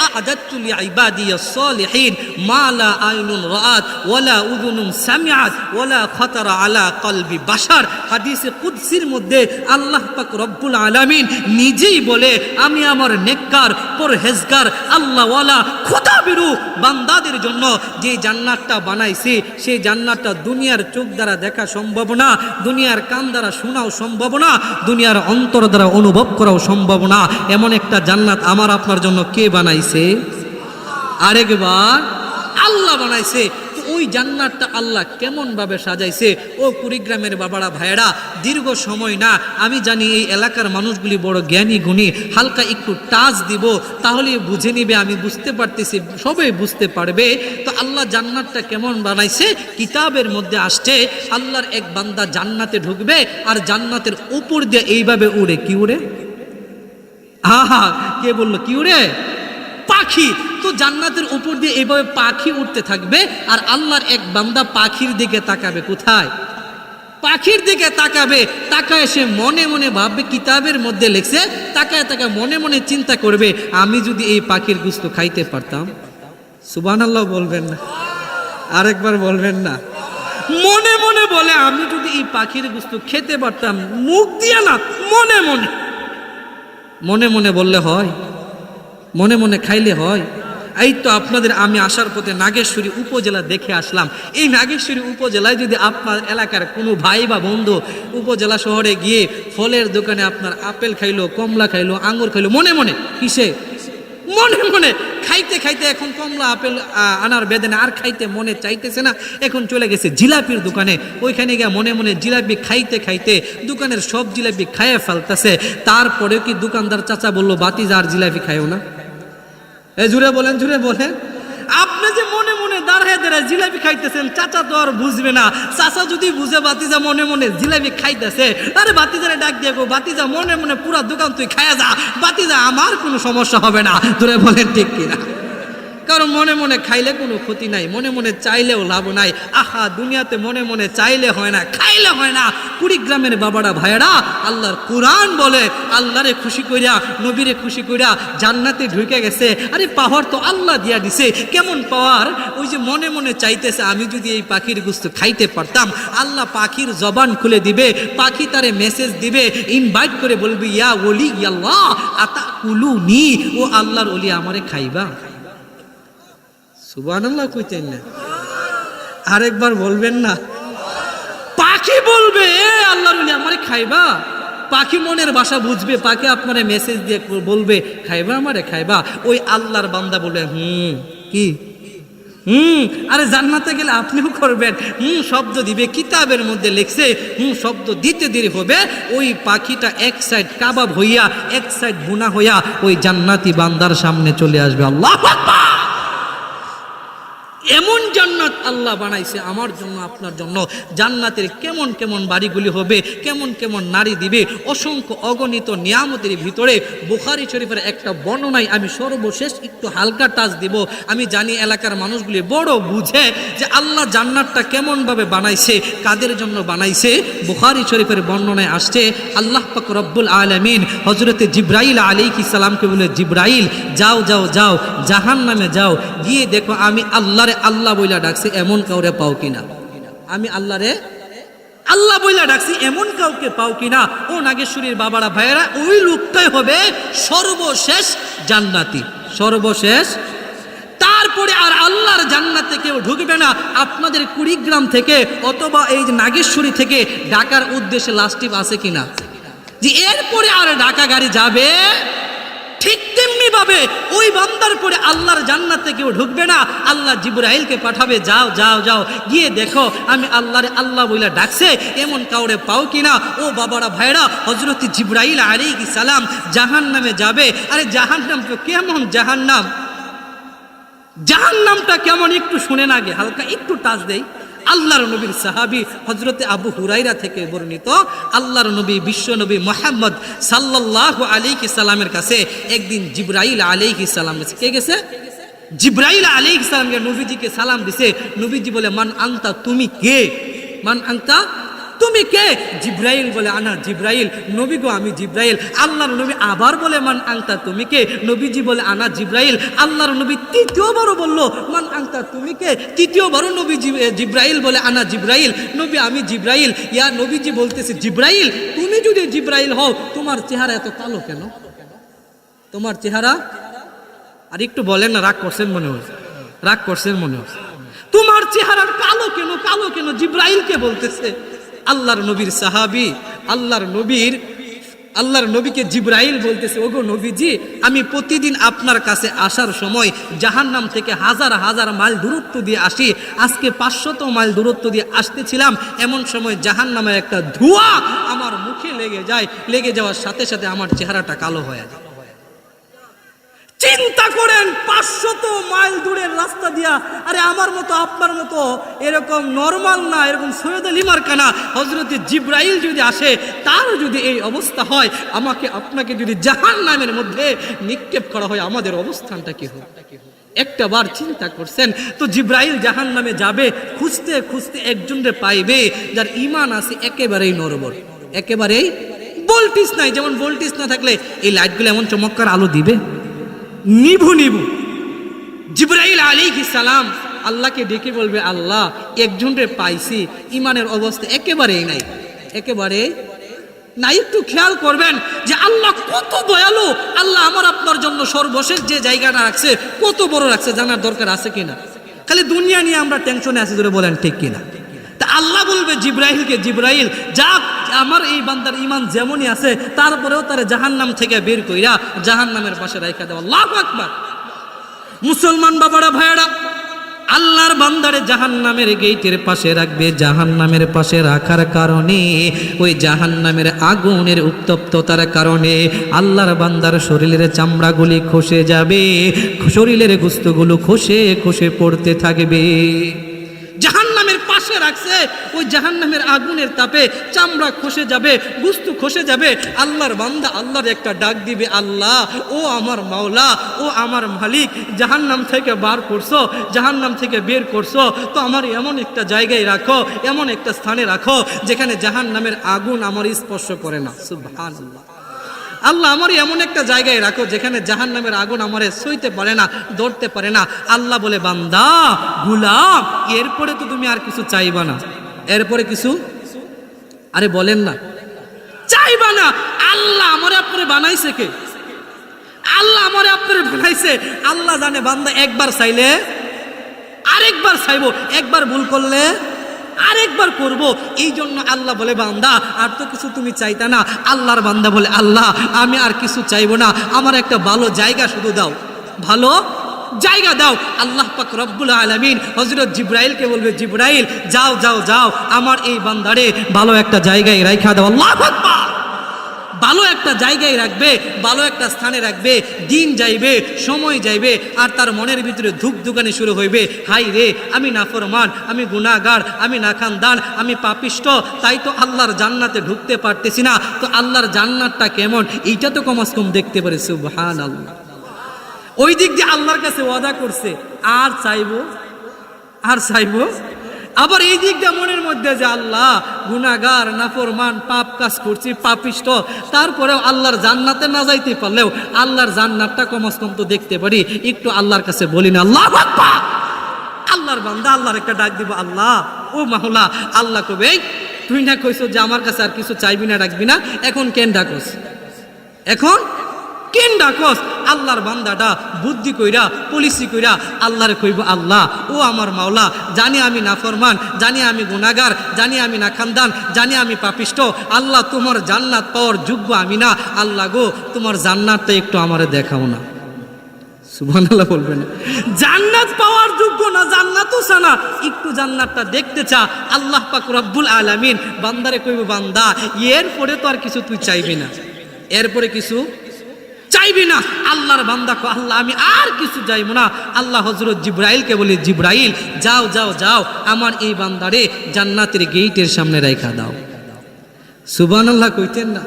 Speaker 1: আ'আদাতু লিইবাদিয়াস সালিহিন মা লা আইনুন রাআত ওয়ালা উযুনুন সামিআত ওয়ালা খাতারা আলা কলবি বাশার। হাদিসে কুদসির মধ্যে আল্লাহ পাক রব্বুল আলামিন নিজেই বলে, আমি আমার নেককার, পরহেজগার, আল্লাহওয়ালা, খোদাবিরু বান্দাদের জন্য যে জান্নাতটা বানাইছি, সেই জান্নাতটা দুনিয়ার চোখ দ্বারা দেখা সম্ভব না, দুনিয়ার কান দ্বারা শোনাও সম্ভব না, দুনিয়ার অন্তর দ্বারা অনুভব করাও সম্ভব না। এমন একটা জান্নাত আমার আপনার জন্য কে বানাইছে? আরেকবার, আল্লাহ বানাইছে। তো ওই জান্নাতটা আল্লাহ কেমন ভাবে সাজাইছে? ও কুড়িগ্রামের বাবারা, ভাইয়েরা, দীর্ঘ সময় না, আমি জানি এই এলাকার মানুষগুলি বড় জ্ঞানী গুণী, হালকা একটু টাচ দিব তাহলে বুঝে নিবে, আমি বুঝতে পারতেছি, সবাই বুঝতে পারবে। তো আল্লাহ জান্নাতটা কেমন বানাইছে, কিতাবের মধ্যে আসছে, আল্লাহর এক বান্দা জান্নাতে ঢুকবে আর জান্নাতের উপর দিয়ে এইভাবে উড়ে। কি উড়ে? আহা, কে বললো কি উড়ে? পাখি। তো জান্নাতের উপর দিয়ে এইভাবে পাখি উঠতে থাকবে আর আল্লাহর এক বান্দা পাখির দিকে তাকাবে। কোথায়? পাখির দিকে তাকাবে। তাকায় সে মনে মনে ভাববে, কিতাবের মধ্যে লেখছে, তাকায় তাকায় মনে মনে চিন্তা করবে, আমি যদি এই পাখির গোশত খাইতে পারতাম। সুবহানাল্লাহ বলবেন না? আরেকবার বলবেন না? মনে মনে বলে, আমি যদি এই পাখির গোশত খেতে পারতাম, মুখ দিয়ে না, মনে মনে। মনে মনে বললে হয়? মনে মনে খাইলে হয়? এই তো আপনাদের আমি আসার পথে নাগেশ্বরী উপজেলা দেখে আসলাম। এই নাগেশ্বরী উপজেলায় যদি আপনার এলাকার কোনো ভাই বা বন্ধু উপজেলা শহরে গিয়ে ফলের দোকানে আপনার আপেল খাইলো, কমলা খাইলো, আঙ্গুর খাইলো, মনে মনে, কিসে? মনে মনে খাইতে খাইতে এখন কমলা আপেল আনার বেদনা আর খাইতে মনে চাইতেছে না, এখন চলে গেছে জিলাপির দোকানে। ওইখানে গিয়ে মনে মনে জিলাপি খাইতে খাইতে দোকানের সব জিলাপি খাইয়ে ফেলতেছে। তারপরেও কি দোকানদার চাচা বললো, বাতিজা আর জিলাপি খাইও না? জুড়ে বলেন, জুড়ে বলেন। আপনি যে মনে মনে দাঁড়ায় দাঁড়ায় জিলাপি খাইতেছেন, চাচা তো আর বুঝবে না। চাচা যদি বুঝে বাতিজা মনে মনে জিলাপি খাইতেছে, আরে বাতিজারে ডাক দিয়ে গো, বাতিজা মনে মনে পুরা দোকান তুই খায়া যা, বাতিজা আমার কোনো সমস্যা হবে না। জুড়ে বলেন ঠিক কিনা? কারণ মনে মনে খাইলে কোনো ক্ষতি নাই, মনে মনে চাইলেও লাভ নাই। আহা, দুনিয়াতে মনে মনে চাইলে হয় না, খাইলে হয় না। কুড়িগ্রামের বাবারা, ভাইয়েরা, আল্লাহর কুরআন বলে, আল্লাহরে খুশি কইরা, নবীরে খুশি কইরা জান্নাতে ঢুকে গেছে। আরে পাওয়ার তো আল্লাহ দিয়া দিছে। কেমন পাওয়ার? ওই যে মনে মনে চাইতেছে, আমি যদি এই পাখির গোশত খাইতে পারতাম, আল্লাহ পাখির জবান খুলে দিবে, পাখি তারে মেসেজ দিবে, ইনভাইট করে বলবি, ইয়া ওলি আল্লাহ আতাকুলুনি, ও আল্লাহর ওলি আমারে খাইবা। সুবহানাল্লাহ কইতেন না? আরেকবার বলবেন না? পাখি বলবে, এ আল্লাহর ওলি আমারে খাইবা। পাখি মনের ভাষা বুঝবে, পাখি আপনারে মেসেজ দিয়ে বলবে, খাইবা আমারে খাইবা। ওই আল্লাহর বান্দা বলে, কি আরে জান্নাতে গেলে আপনিও করবেন। শব্দ দিবে, কিতাবের মধ্যে লিখছে শব্দ দিতে দেরি হবে, ওই পাখিটা এক সাইড কাবাব হইয়া এক সাইড বুনা হইয়া ওই জান্নাতি বান্দার সামনে চলে আসবে। আল্লাহু আকবার। এমন জান্নাত আল্লাহ বানাইছে আমার জন্য, আপনার জন্য। জান্নাতের কেমন কেমন বাড়িগুলি হবে, কেমন কেমন নারী দিবে, অসংখ্য অগণিত নিয়ামতের ভিতরে বুখারী শরীফের একটা বর্ণনায় আমি সর্বশেষ একটু হালকা টাচ দিব। আমি জানি এলাকার মানুষগুলি বড় বুঝে যে আল্লাহ জান্নাতটা কেমনভাবে বানাইছে, কাদের জন্য বানাইছে। বুখারী শরীফের বর্ণনায় আসছে আল্লাহ পাক রব্বুল আলামিন হযরতে জিবরাইল আলাইহিস সালামকে বলে, জিবরাইল যাও যাও যাও জাহান্নামে যাও, গিয়ে দেখো আমি আল্লাহরে আল্লাহ বইলা ডাকছি এমন কাউরে পাও কিনা। আমি আল্লাহরে আল্লাহ বইলা ডাকছি এমন কাউকে পাও কিনা। ও নাগেশ্বরীর বাবারা ভাইয়েরা, ওই লোকটাই হবে সর্বশেষ জান্নাতি, সর্বশেষ। তারপরে আর আল্লাহর জান্নাতে কেউ ঢুকবে না। আপনাদের কুড়িগ্রাম থেকে অথবা এই যে নাগেশ্বরী থেকে ঢাকার উদ্দেশ্যে লাস্ট ট্রিপ আছে কিনা, যে এরপরে আর ঢাকা গাড়ি যাবে, ঠিক তেমনি ভাবে ওই বান্দার পরে আল্লাহর জান্নাতে কেউ ঢুকবে না। আল্লাহ জিবরাইলকে পাঠাবে, যাও যাও যাও গিয়ে দেখো আমি আল্লাহরে আল্লাহ বইলা ডাকছে এমন কাউরে পাও কিনা। ও বাবারা ভাইরা, হযরত জিবরাইল আলাইহিস সালাম জাহান্নামে যাবে। আরে জাহান্নাম তো কেমন, জাহান্নাম জাহান্নামটা কেমন একটু শুনেন আগে, হালকা একটু টাচ দেই। আল্লাহর নবীর সাহাবী হযরতে আবু হুরায়রা থেকে বর্ণিত, আল্লাহর নবী বিশ্ব নবী মুহাম্মদ সাল্লাল্লাহু আলাইহি সাল্লামের কাছে একদিন জিবরাইল আলাইহিস সালাম গেছে। কে গেছে? জিবরাইল আলাইহিস সালামকে নবীজিকে সালাম দিছে। নবীজি বলে, মান আনতা, তুমি কে? মান আনতা, তুমি কে? জিবরাইল বলে, আনা জিবরাইল। নবী গো, আমি জিবরাইল। আল্লাহর নবী আবার বলে, মান আনতা, তুমি কে? নবীজি বলে, আনা জিবরাইল। আল্লাহর নবী তৃতীয়বারও বলল, মান আনতা, তুমি কে? তৃতীয়বারও নবী জিবরাইল বলে, আনা জিবরাইল। নবী, আমি জিবরাইল। ইয়া নবীজি বলতেছে, জিবরাইল তুমি যদি জিবরাইল হও, তোমার চেহারা এত কালো কেন? তোমার চেহারা, আর একটু বলেন না, রাগ করছেন মনে হয়, রাগ করছেন মনে হয়। তোমার চেহারার কালো কেন, কালো কেন? জিবরাইলকে বলতেছে। আল্লাহর নবীর সাহাবী আল্লাহর নবীকে জিবরাইল বলতেছে, ওগো নবীজি, আমি প্রতিদিন আপনার কাছে আসার সময় জাহান্নাম থেকে হাজার হাজার মাইল দূরত্ব দিয়ে আসি। আজকে 500 মাইল দূরত্ব দিয়ে আসতেছিলাম, এমন সময় জাহান্নামের একটা ধোঁয়া আমার মুখে লেগে যায়। লেগে যাওয়ার সাথে সাথে আমার চেহারাটা কালো হয়ে যায়। চিন্তা করেন, 500 মাইল দূরের রাস্তা দিয়া, আরে আমার মতো আপনার মতো এরকম নরমাল না, এরকম সৈয়দ আলী মার্কানা হযরতে জিবরাইল যদি আসে, তার যদি এই অবস্থা হয়, আমাকে আপনাকে যদি জাহান্নামের মধ্যে নিক্ষেপ করা হয়, আমাদের অবস্থানটা কি হবে? একটা বার চিন্তা করছেন তো? জিবরাইল জাহান্নামে যাবে, খুঁজতে খুঁজতে একজনরে পাইবে যার ঈমান আছে একেবারেই নরবর, একেবারেই ভোল্টেজ নাই। যেমন ভোল্টেজ না থাকলে এই লাইটগুলো এমন চমৎকার আলো দিবে, নিভু নিভু। জিবরাইল আলাইহিস সালাম আল্লাহকে ডেকে বলবে, আল্লাহ একজনরে পাইছি, ইমানের অবস্থা একেবারেই নাই, একেবারেই নাই। একটু খেয়াল করবেন যে আল্লাহ কত দয়ালু। আল্লাহ আমার আপনার জন্য সর্বশেষ যে জায়গাটা রাখছে কত বড় রাখছে, জানার দরকার আছে কিনা? খালি দুনিয়া নিয়ে আমরা টেনশনে আছি, ধরে বলেন ঠিক কিনা? তা আল্লাহ বলবে জিবরাইলকে, জিবরাইল যা, আমার এই বান্দার ঈমান যেমনই আছে, তারপরেও তারে জাহান্নাম থেকে বের কইরা জাহান্নামের পাশে রাখা দেওয়া। আল্লাহু আকবার। মুসলমান বাবারা ভাইয়েরা, আল্লাহর বান্দারে জাহান্নামের গেটের পাশে রাখবে। জাহান্নামের পাশে রাখার কারণে, ওই জাহান্নামের আগুনের উত্তপ্ততার কারণে আল্লাহর বান্দার শরীরের চামড়াগুলি খসে যাবে, শরীরের গোশতগুলো খসে খসে পড়তে থাকবে। জাহান্নামের পাশে রাখছে, ওই জাহান্নামের আগুনের তাপে চামড়া খসে যাবে, গোশত খসে যাবে। আল্লাহর বান্দা আল্লাহর একটা ডাক দিবে, আল্লাহ ও আমার মাওলা, ও আমার মালিক, জাহান্নাম থেকে বার করছো, জাহান্নাম থেকে বের করছো, তো আমার এমন একটা জায়গায় রাখো, এমন একটা স্থানে রাখো যেখানে জাহান্নামের আগুন আমার স্পর্শ করে না। সুবহানাল্লাহ। আল্লাহ আমার এমন একটা জায়গায় রাখো যেখানে জাহান্নামের আগুন আমারে সইতে পারে না, ধরতে পারে না। আল্লাহ বলে, বান্দা গোলাম, এরপরে তো তুমি আর কিছু চাইবা না, এরপরে কিছু, আরে বলেন না, চাইবা না। আল্লাহ আমারে আপনারে বানাইছে কে? আল্লাহ আমারে আপনারে বানাইছে। আল্লাহ জানে বান্দা একবার চাইলে আরেকবার চাইবো, একবার ভুল করলে আরেকবার করব। এই জন্য আল্লাহ বলে, বান্দা আর তো কিছু তুমি চাইতা না। আল্লাহর বান্দা বলে, আল্লাহ আমি আর কিছু চাইবো না, আমার একটা ভালো জায়গা শুধু দাও, ভালো জায়গা দাও। আল্লাহ পাক রব্বুল আলামিন হযরত জিবরাইলকে বলবে, জিবরাইল যাও যাও যাও, আমার এই বান্দারে ভালো একটা জায়গায় রাইখা দাও। আল্লাহু আকবার। ভালো একটা জায়গায় রাখবে, ভালো একটা স্থানে রাখবে। দিন যাইবে, সময় যাইবে, আর তার মনের ভিতরে ধুকধুকানি শুরু হইবে, হাই রে আমি নাফরমান, আমি গুনাহগার, আমি নাখানদান, আমি পাপিষ্ট, তাই তো আল্লাহর জান্নাতে ঢুকতে পারতেছি না। তো আল্লাহর জান্নাতটা কেমন এইটা তো কমাস কম দেখতে পারে। সুবহানাল্লাহ। ওই দিক দিয়ে আল্লাহর কাছে ওয়াদা করছে, আর চাইবো আর চাইবো। আবার এই দিকটা মনের মধ্যে যে আল্লাহ গুনাহগার, নাফরমান, পাপ কাজ করছি, পাপিষ্ট, তারপরেও আল্লাহর জান্নাতে না যাইতে পারলেও আল্লাহর জান্নাতটা কমাস কম তো দেখতে পারি, একটু আল্লাহর কাছে বলি না আল্লাহু আকবার। আল্লাহর বান্দা আল্লাহর একটা ডাক দিব, আল্লাহ ও মাওলা। আল্লাহ কবে, তুই না কইছো যে আমার কাছে আর কিছু চাইবি না, ডাকবি না, এখন কেন ডাকস? এখন কেন ডাকস? আল্লাহর বান্দাটা বুদ্ধি কইরা, পলিসি কইরা আল্লাহরে কইব, আল্লাহ ও আমার মাওলা, জানি আমি নাফরমান, জানি আমি গুনাহগার, জানি আমি নাখানদান, জানি আমি পাপিষ্ট, আল্লাহ তোমার জান্নাত পাওয়ার যোগ্য আমি না। আল্লাহ গো, তোমার জান্নাতটা একটু আমারে দেখাও না। সুবহানাল্লাহ বলবেন। জান্নাত পাওয়ার যোগ্য না, জান্নাতও চানা, একটু জান্নাতটা দেখতে চা। আল্লাহ পাক রব্বুল আলামিন বান্দারে কইব, বান্দা এরপরে তো আর কিছু তুই চাইবি না, এরপরে কিছু চাইবি না। আল্লাহর বান্দা কো, আল্লাহ আমি আর কিছু চাইবো না। আল্লাহ হযরত জিবরাইলকে বলে, জিবরাইল যাও যাও যাও, আমার এই বান্দারে জান্নাতের গেইটের সামনে রাইখা দাও। সুবহানাল্লাহ কইতেন না?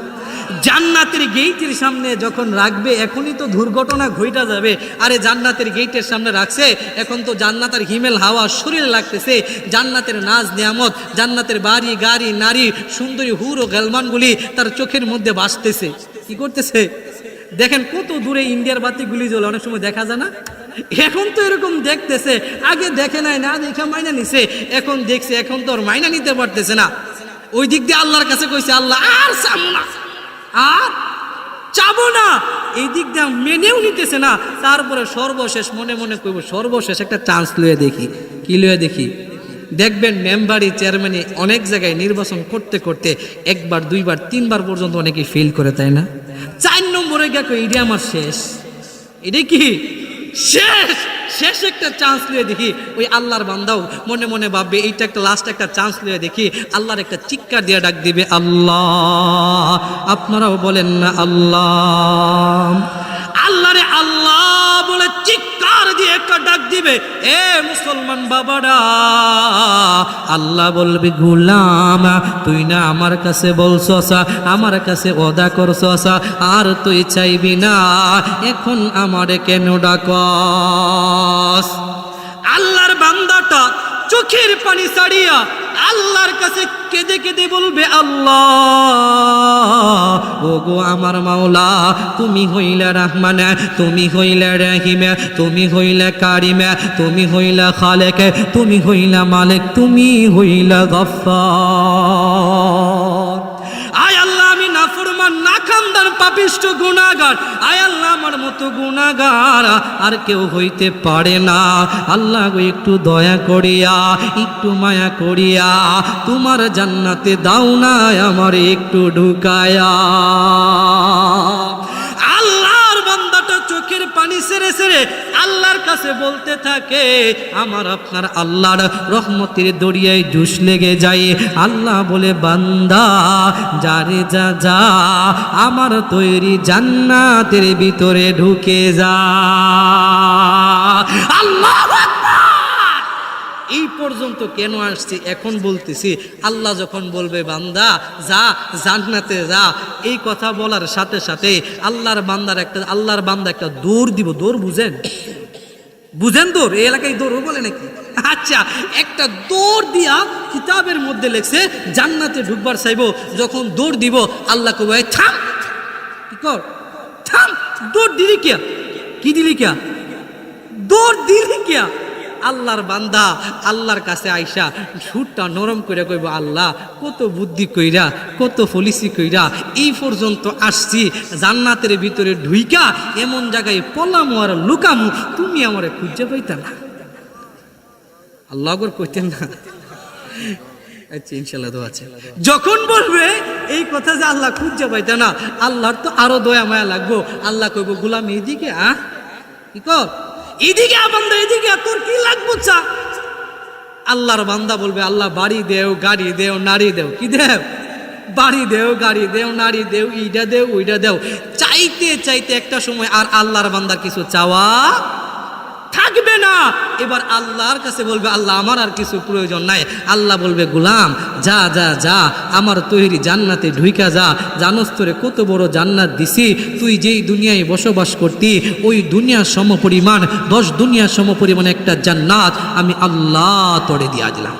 Speaker 1: জান্নাতের গেইটের সামনে যখন রাখবে, এখনই তো দুর্ঘটনা ঘইটা যাবে। আরে জান্নাতের গেইটের সামনে রাখছে, এখন তো জান্নাতের হিমেল হাওয়া শরীরে লাগতেছে, জান্নাতের নাজ নিয়ামত, জান্নাতের বাড়ি গাড়ি নারী সুন্দরী হুর ও গালমানগুলি তার চোখের মধ্যে ভাসতেছে। কি করতেছে দেখেন, কত দূরে ইন্ডিয়ার বাতি গুলি জ্বলে, অনেক সময় দেখা যায় না? এখন তো এরকম দেখতেছে, আগে দেখে নাই, না দেখে মাইনা নিছে, এখন দেখছে, এখন তো আর মাইনা নিতে পারতেছে না। ওই দিক দিয়ে আল্লাহর কাছে কইছে, আল্লাহ আর চাবো না, আর চাবো না। এই দিক দিয়ে মেনেও নিতেছে না। তারপরে সর্বশেষ মনে মনে কইব, সর্বশেষ একটা চান্স লয়ে দেখি। কি লয়ে দেখি? দেখবেন মেম্বারি চেয়ারম্যানে অনেক জায়গায় নির্বাচন করতে করতে একবার, দুইবার, তিনবার পর্যন্ত অনেকে ফেল করে, তাই না? 4 নম্বরে গিয়ে এটা আমার শেষ, এটা কি শেষ, শেষ একটা চান্স লিয়ে দেখি। ওই আল্লাহর বান্দাও মনে মনে ভাববে, এইটা একটা লাস্ট একটা চান্স লিয়ে দেখি। আল্লাহর একটা চিৎকার দিয়ে ডাক দিবে, আল্লাহ। আপনারাও বলেন না আল্লাহ। আল্লাহরে আল্লাহ বলে চিৎকার দিয়ে একটা ডাক দিবে। এ মুসলমান বাবারা, আল্লাহ বলবে, গোলাম তুই না আমার কাছে বলছস, আমার কাছে ওয়াদা করছস, আর তুই চাইবি না, এখন আমারে কেন ডাকস? আল্লাহর বান্দাটা চোখের পানি ছাড়িয়া আল্লাহর কাছে কেঁদে কেঁদে বলবে, আল্লাহ ও গো আমার মাওলা, তুমি হইলা রহমান, তুমি হইলা রহিম, তুমি হইলা কারিম, তুমি হইলা খালেক, তুমি হইলা মালিক, তুমি হইলা গফফার। আয় আল্লাহ, আমি নাফরমান, নাখানদান, পাপিষ্ট, গুনাহগার। আয় আল্লাহ, আমার মতো গুনাহগার আর কেউ হইতে পারে না। আল্লাহ গো, একটু দয়া করিয়া, একটু মায়া করিয়া তোমার জান্নাতে দাও না আমার একটু ঢুকায়া। আল্লাহর বান্দাটা চোখের পানি ছেড়ে ছেড়ে আল্লাহর কাছে বলতে থাকে, আমার আপনার আল্লাহর রহমতের দরিয়ায় জুস লেগে যায়। আল্লাহ বলে, বান্দা যারে যা যা, আমার তৈরি জান্নাতের ভিতরে ঢুকে যা। আল্লাহু আকবার। এই পর্যন্ত কেন আসছি এখন বলতেছি, আল্লাহ যখন বলবে বান্দা যা জান্নাতে যা, এই কথা বলার সাথে সাথে আল্লাহর বান্দা একটা দৌড় দিব। দৌড় বুঝেন? বুঝেন দৌড়? এই এলাকায় দৌড় বলে নাকি? আচ্ছা, একটা দৌড় দিয়া কিতাবের মধ্যে লেখছে জান্নাতে ঢুকবার চাইব, যখন দৌড় দিব আল্লাহ কবে, থাম, কি কর, থাম, দৌড় দিলি কিয়া? কি দিলি কিয়া? দৌড় দিলি কিয়া? আল্লাহর বান্দা আল্লাহর কাছে আইসা সুরটা নরম করে কইব, আল্লাহ কত বুদ্ধি কইরা, কত পলিসি কইরা এই পর্যন্ত আসছি, জান্নাতের ভিতরে ঢুইকা এমন জায়গায় পলামু আর লুকামু, তুমি আমারে খুঁজে পাইতা না। আল্লাহ করে কইতেন না? আচ্ছা, ইনশাল্লাহ দোয়া আছে। যখন বলবে এই কথা যে আল্লাহ খুঁজে পাইতা না, আল্লাহর তো আরো দয়া মায়া লাগবো। আল্লাহ কইব, গোলাম এইদিকে কি কর, এদিকে বান্দা এদিকে, তোর কি লাগবো চা? আল্লাহর বান্দা বলবে আল্লাহ বাড়ি দেও, গাড়ি দেও, নারী দেও। কি দেও? বাড়ি দেও, গাড়ি দেও, নারী দেও, এইটা দেও, ওইটা দেও। চাইতে চাইতে একটা সময় আর আল্লাহর বান্দা কিছু চাওয়া থাকবে না। এবার আল্লাহর কাছে বলবে আল্লাহ আমার আর কিছু প্রয়োজন নাই। আল্লাহ বলবে গোলাম যা যা যা, আমার তৈরি জান্নাতে ঢুইকা যা। জানোস তোরে কত বড় জান্নাত দিছি, তুই যেই দুনিয়ায় বসবাস করতি ওই দুনিয়ার সমপরিমাণ 10 দুনিয়ার সমপরিমাণ একটা জান্নাত আমি আল্লাহ তোরে দিয়া দিলাম।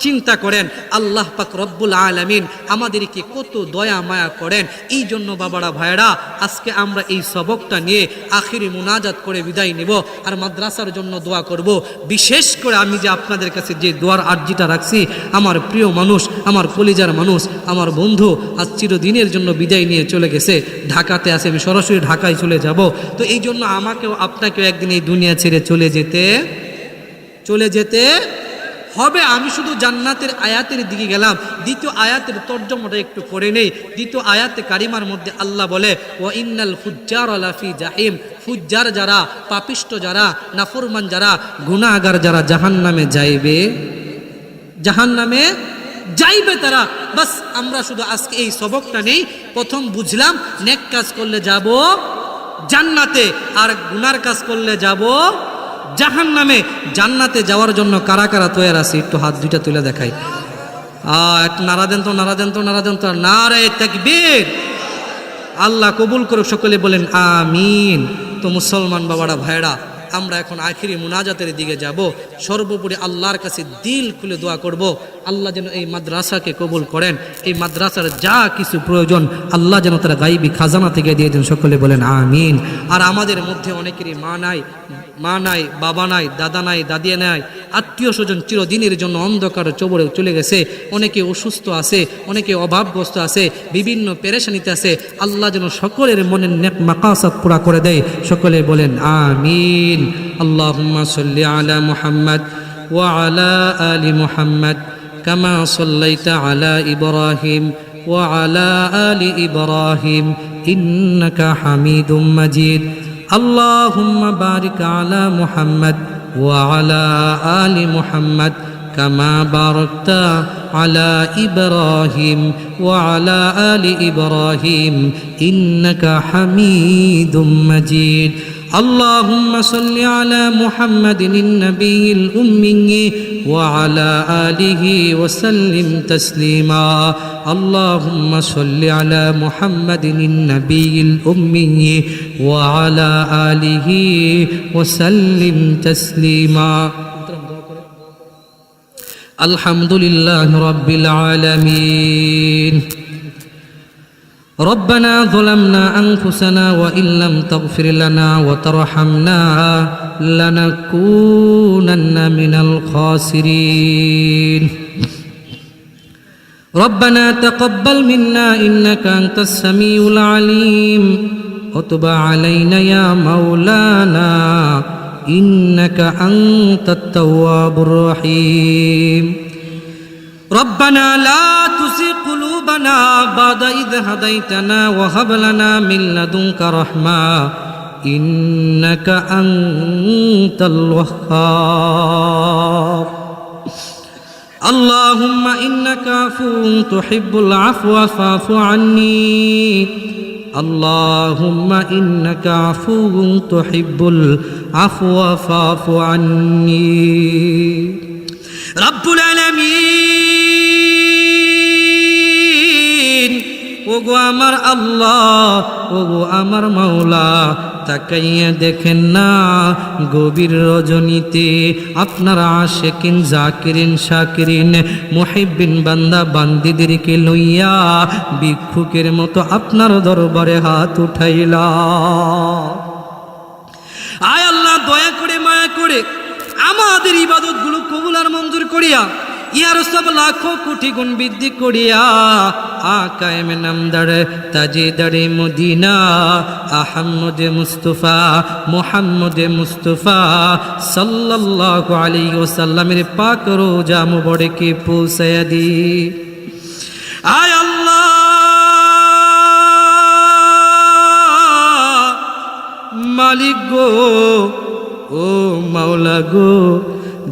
Speaker 1: চিন্তা করেন আল্লাহ পাক রব্বুল আলামিন আমাদেরকে কত দয়া মায়া করেন। এই জন্য বাবারা ভাইরা আজকে আমরা এই সবকটা নিয়ে আখিরি মুনাজাত করে বিদায় নেব আর মাদ্রাসার জন্য দোয়া করব। বিশেষ করে আমি যে আপনাদের কাছে যে দোয়ার আর্জিটা রাখছি, আমার প্রিয় মানুষ, আমার কলিজার মানুষ, আমার বন্ধু আজ চিরদিনের জন্য বিদায় নিয়ে চলে গেছে, ঢাকাতে আছে, আমি সরাসরি ঢাকায় চলে যাব। তো এই জন্য আমাকেও আপনাকেও একদিন এই দুনিয়া ছেড়ে চলে যেতে হবে। আমি শুধু জান্নাতের আয়াতের দিকে গেলাম। দ্বিতীয় আয়াতের তর্জমাটা একটু করে নেই। দ্বিতীয় আয়াতে কারিমার মধ্যে আল্লাহ বলে ওয়া ইন্নাল ফুজ্জার লাফি জাহিম, ফুজ্জার যারা, পাপিষ্ট যারা, নাফরমান যারা, গুনাহগার যারা জাহান্নামে যাইবে তারা। বাস আমরা শুধু আজকে এই সবকটা নেই, প্রথম বুঝলাম নেক কাজ করলে যাব জান্নাতে আর গুনার কাজ করলে যাব জাহান্নামে। জান্নাতে যাওয়ার জন্য কারা কারা তৈরি আছে একটু হাত দুইটা তুলে দেখাই। একটু নারা দেন তো, নারা দেন তো, নারা দেন তো। নারে তাকবীর। আল্লাহ কবুল করুক, সকলে বলেন আমিন। তো মুসলমান বাবারা ভাইরা আমরা এখন আখিরি মুনাজাতের দিকে যাব। সর্বোপরি আল্লাহর কাছে দিল খুলে দোয়া করব আল্লাহ যেন এই মাদ্রাসাকে কবুল করেন। এই মাদ্রাসার যা কিছু প্রয়োজন আল্লাহ যেন তারা গাইবি খাজানা থেকে দিয়ে দেন, সকলে বলেন আমিন। আর আমাদের মধ্যে অনেকেরই মা নাই, বাবা নাই, দাদা নাই, দাদি নাই, আত্মীয় স্বজন চিরদিনের জন্য অন্ধকার চবরে চলে গেছে। অনেকে অসুস্থ আছে, অনেকে অভাবগ্রস্ত আছে, বিভিন্ন পেরেশানিতে আছে। আল্লাহ যেন সকলের মনের নেক মাকাসাদ পুরা করে দেয়, সকলে বলেন আমিন। আল্লাহুম্মা সাল্লি আলা মুহাম্মদ ওয়া আলা আলি মুহাম্মদ কামা সাল্লাইতা আলা ইব্রাহিম ওয়া আলা আলি ইব্রাহিম ইন্নাকা হামিদুম মাজিদ। আল্লাহুম্মা বারিক আলা মুহাম্মদ ওয়া আলা আলি মুহাম্মদ কামা বারাকতা আলা ইব্রাহিম ওয়া আলা আলি ইব্রাহিম ইন্নাকা হামিদুম মাজিদ। اللهم صل على محمد النبي الأمي وعلى آله وسلم تسليما. اللهم صل على محمد النبي الأمي وعلى آله وسلم تسليما. الحمد لله رب العالمين. ربنا ظلمنا أنفسنا وإن لم تغفر لنا وترحمنا لنكونن من الخاسرين. ربنا تقبل منا إنك أنت السميع العليم وتب علينا يا مولانا إنك أنت التواب الرحيم. ربنا لا تزغ قلوبنا بعد إذ هديتنا وهب لنا من لدنك رحمة إنك أنت الوهاب. اللهم إنك عفو تحب العفو فاعف عني. اللهم إنك عفو تحب العفو فاعف عني. رب العالمين ওগো আমার আল্লাহ, ওগো আমার মাওলা, তাকাইয়া দেখেন না গভীর রজনীতে আপনার আশিকিন জাকিরিন শাকিরিন মুহিব্বিন বান্দা বান্দিদেরকে লইয়া ভিক্ষুকের মতো আপনার দরবারে হাত উঠাইলা। আয় আল্লাহ দয়া করে মায়া করে আমাদের ইবাদতগুলো কবুল আর মঞ্জুর করিয়া ইয়ার সব লাখো কোটি গুণ বৃদ্ধি করিয়া আকায়ে নামদার তাজেদারে মদিনা আহমদ মুস্তাফা মুহাম্মদ মুস্তাফা সাল্লাল্লাহু আলাইহি ওয়াসাল্লামের পাক রোজা মুবারকে পৌঁছায়া দি। আয় আল্লাহ মালিক গো, ও মাওলা গো,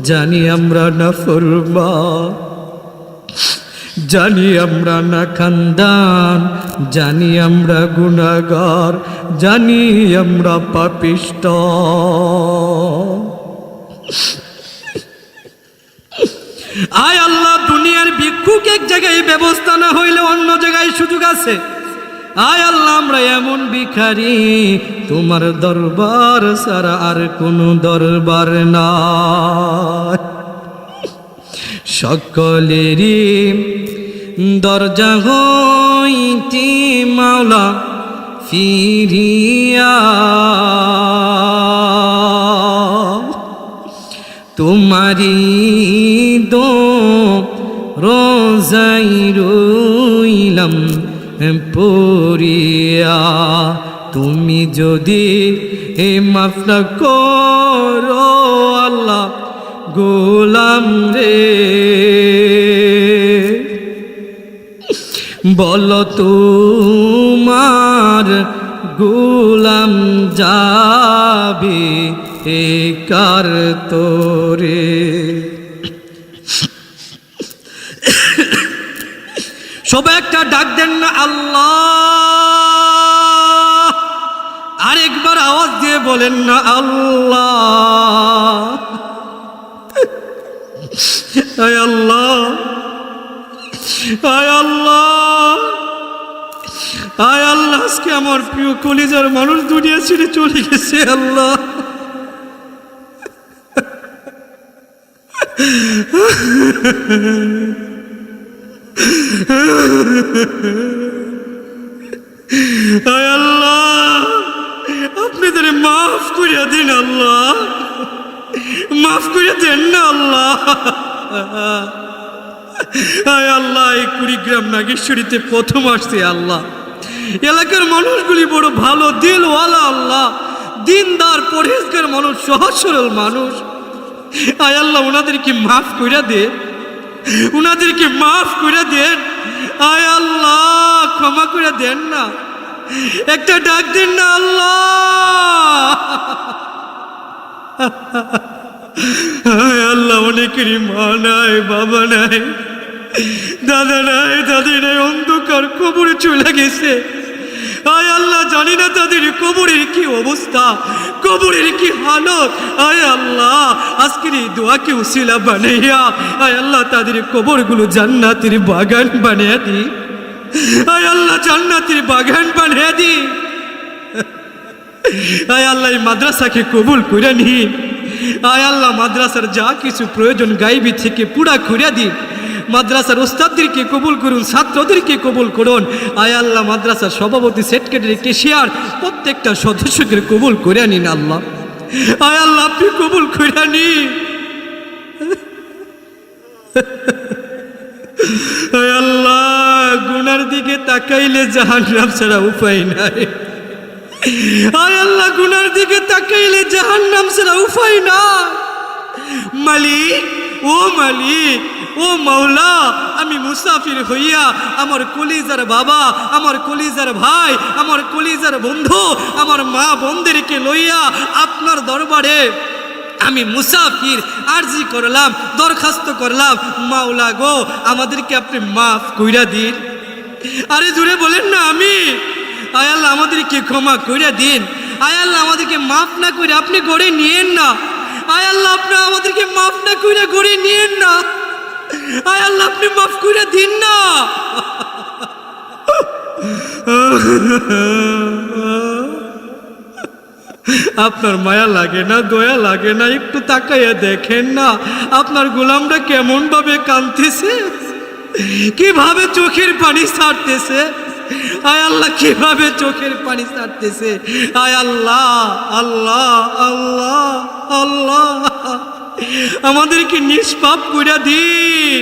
Speaker 1: জানি আমরা নাফরমান, জানি আমরা না খানদান, জানি আমরা গুনাহগার, জানি আমরা পাপিষ্ট। আয় আল্লাহ, দুনিয়ার ভিক্ষুক এক জায়গায় ব্যবস্থা না হইলে অন্য জায়গায় সুযোগ আছে। আয় আল্লাহ, আমরা এমন ভিখারি, তোমার দরবার ছাড়া আর কোনো দরবার নাই। সকলেরই দরজা হইতে মাওলা ফিরিয়া তোমারি রোজাই রইলাম পড়িয়া। তুমি যদি মাফ না করো আল্লাহ গোলাম রে, বলো তোমার গোলাম যাবে কার তোরে। সবাই একটা ডাক দেন না আল্লাহ, আরেকবার আওয়াজ দিয়ে বলেন না আল্লাহ। আয় আল্লাহ, আয় আল্লাহ, আয় আল্লাহ, আজকে আমার প্রিয় কলিজার মানুষ দুনিয়া ছেড়ে চলে গেছে আল্লাহ। আয় আল্লাহ, আপনি তাদের মাফ করিয়া দিন আল্লাহ, মাফ করিয়া দেন না আল্লাহ। আয় আল্লাহ, এই কুড়িগ্রাম নাগেশ্বরীতে প্রথম আসছে আল্লাহ, এলাকার মানুষগুলি বড় ভালো দিলওয়ালা আল্লাহ, দিনদার পরহেজগার মানুষ, সহজ সরল মানুষ। আয় আল্লাহ, ওনাদেরকে মাফ কইরা দে, ওনাদেরকে মাফ করে দেন। আয় আল্লাহ, ক্ষমা করে দেন না, একটা ডাক দেন না আল্লাহ। আয় আল্লাহ, অনেকেরই মা নাই, বাবা নাই, দাদা নাই, দাদি নাই, অন্ধকার কবরে চলে গেছে। আয় আল্লাহ, জানি না তাদের কবরের কি অবস্থা, কবরের কি হালত। আয় আল্লাহ, আজকের এই দোয়াকে উসিলা বানাইয়া আয় আল্লাহ তাদের কবরগুলো জান্নাতের বাগান বানিয়ে দি। আয় আল্লাহ, জান্নাতের বাগান বানিয়ে দি। আয় আল্লাহ, এই মাদ্রাসাকে কবুল করে নি। আয় আল্লাহ, মাদ্রাসার যা কিছু প্রয়োজন গাইবি থেকে পুরা করে দিন। মাদ্রাসার ওস্তাদদেরকে কবুল করুন, ছাত্রদেরকে কবুল করুন। আয় আল্লাহ, মাদ্রাসার সভাপতি, সেক্রেটারি, কেশিয়ার প্রত্যেকটা সদস্যকে কবুল করে নিন আল্লাহ। আয় আল্লাহ, আপনি কবুল করে নিন। আয় আল্লাহ, গুনার দিকে তাকাইলে জাহান্নাম ছাড়া উপায় নাই। আয় আল্লাহ, গুনার দিকে তাকাইলে জাহান্নাম ছাড়া উপায় না। মালিক, ও মালিক, ও মাওলা, আমি মুসাফির হইয়া আমার কলিজার বাবা, আমার কলিজার ভাই, আমার কলিজার বন্ধু, আমার মা বোনদেরকে লইয়া আপনার দরবারে আমি মুসাফির আরজি করলাম, দরখাস্ত করলাম। মাওলা গো, আমাদেরকে আপনি মাফ কইরা দিন। আরে জুড়ে বলেন না আমি। আয় আল্লাহ, আমাদেরকে ক্ষমা কইরা দিন। আয় আল্লাহ, আমাদেরকে মাফ না করে আপনি গড়ে নিয়েন না। আয় আল্লাহ, আপনি আমাদেরকে মাফ না করে গড়ে নিয়েন না। আয় আল্লাহ, আপনি মাফ করে দিন না। আপনার মায়া লাগে না, দয়া লাগে না? একটু তাকাইয়া দেখেন না আপনার গোলামরা কেমন ভাবে কাঁদতেছে, কিভাবে চোখের পানি ছাড়তেছে। আয় আল্লাহ, কিভাবে চোখের পানি ছাড়তেছে। আয় আল্লাহ, আল্লাহ, আল্লাহ, আল্লাহ, আমাদেরকে নিষ্পাপ করে দিন।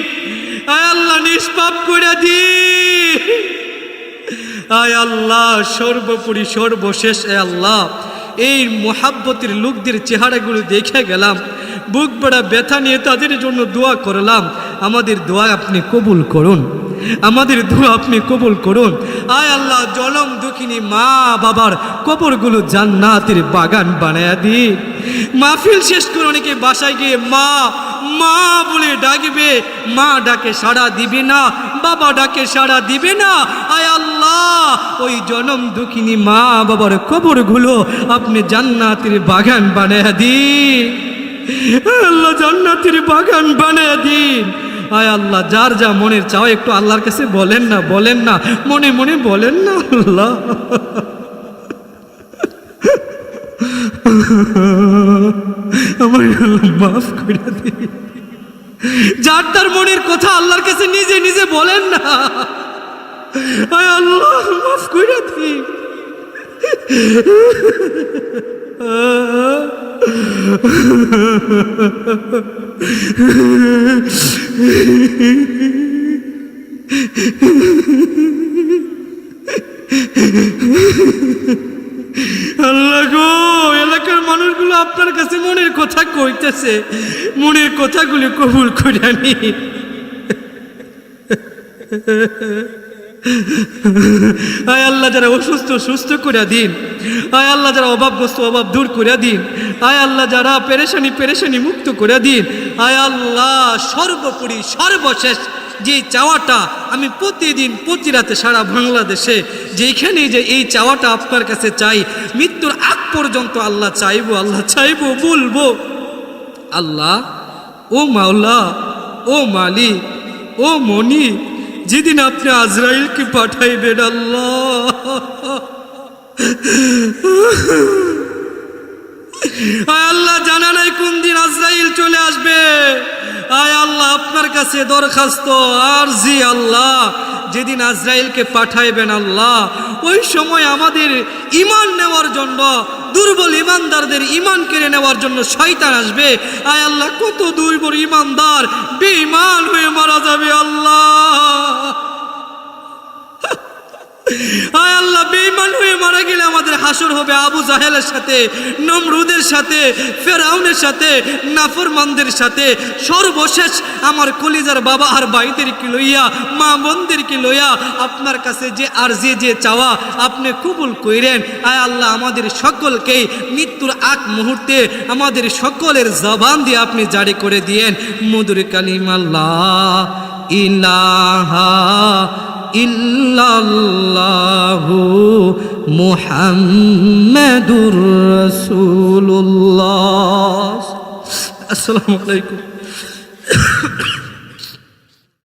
Speaker 1: আয় আল্লাহ, নিষ্পাপ করে দিন। আয় আল্লাহ, সর্বোপরি সর্বশেষ আয় আল্লাহ, এই মোহাব্বতের লোকদের চেহারাগুলো দেখে গেলাম, বুক বড়া ব্যথা নিয়ে তাদের জন্য দোয়া করলাম। আমাদের দোয়া আপনি কবুল করুন। আমাদের দোয়া আপনি কবুল করুন। আয় আল্লাহ, জনম দুঃখিনী মা বাবার কবরগুলো জান্নাতের বাগান বানায়া দিন। মাহফিল শেষ করে অনেকে বাসায় গিয়ে মা মা বলে ডাকবে, মা ডাকে সাড়া দিবে না, বাবা ডাকে সাড়া দিবে না। আয় আল্লাহ, ওই জনম দুঃখিনী মা বাবার কবরগুলো আপনি জান্নাতের বাগান বানায়া দিন। আল্লাহ, জান্নাতের বাগান বানায়া দিন। আয় আল্লাহ, যার যা মনের চাও একটু আল্লাহর কাছে বলেন না, বলেন না, মনে মনে বলেন না। আল্লাহ, আমার মাফ করে দিন। যার তার মনের কথা আল্লাহর কাছে নিজে নিজে বলেন না। আয় আল্লাহ, মাফ করে দিন। আল্লাহ গো, এলাকার মানুষগুলো আপনার কাছে মনের কথা কইতেছে, মনের কথাগুলো কবুল করে নি। আয় আল্লাহ, যারা অসুস্থ সুস্থ করে দিন। আয় আল্লাহ, যারা অভাবগ্রস্ত অভাব দূর করে দিন। আয় আল্লাহ, যারা পেরেশানি মুক্ত করে দিন। আয় আল্লাহ, সর্বোপরি সর্বশেষ যে চাওয়াটা আমি প্রতিদিন প্রতি রাতে সারা বাংলাদেশে যেখানে যে এই চাওয়াটা আপনার কাছে চাই, মৃত্যুর আগ পর্যন্ত আল্লাহ চাইবো, আল্লাহ চাইবো, বলবো, আল্লাহ ও মাওলা, ও মালিক, ও মনি, যেদিন আপনি আজরাইলকে পাঠাইবেন আল্লাহ, আয় আল্লাহ, জানা নাই কোন দিন আজরাইল চলে আসবে। আয় আল্লাহ, আপনার কাছে দরখাস্ত আরজি আল্লাহ, যেদিন আজরাইলকে পাঠাইবেন আল্লাহ, ওই সময় আমাদের ঈমান নেওয়ার জন্য, দুর্বল ঈমানদারদের ঈমান কেড়ে নেওয়ার জন্য শয়তান আসবে। আয় আল্লাহ, কত দুর্বল ঈমানদার বেঈমান হয়ে মারা যাবে আল্লাহ। আয় আল্লাহ, বেঈমান হয়ে মারা গেলে আমাদের হাসর হবে আবু জাহেলের সাথে, নমরুদের সাথে, ফেরাউনের সাথে, নাফরমানদের সাথে। সর্বশেষ আমার কলিজার বাবা আর ভাইদেরকে লইয়া, মা বোনদেরকে লইয়া আপনার কাছে যে আর যে চাওয়া আপনি কবুল কইরেন। আয় আল্লাহ, আমাদের সকলকেই মৃত্যুর আগ মুহূর্তে আমাদের সকলের জবান দিয়ে আপনি জারি করে দিয়েন মধুর কালিমা লা ইলাহা ইল্লাল্লাহু মুহাম্মাদুর রাসূলুল্লাহ। আসসালামু আলাইকুম।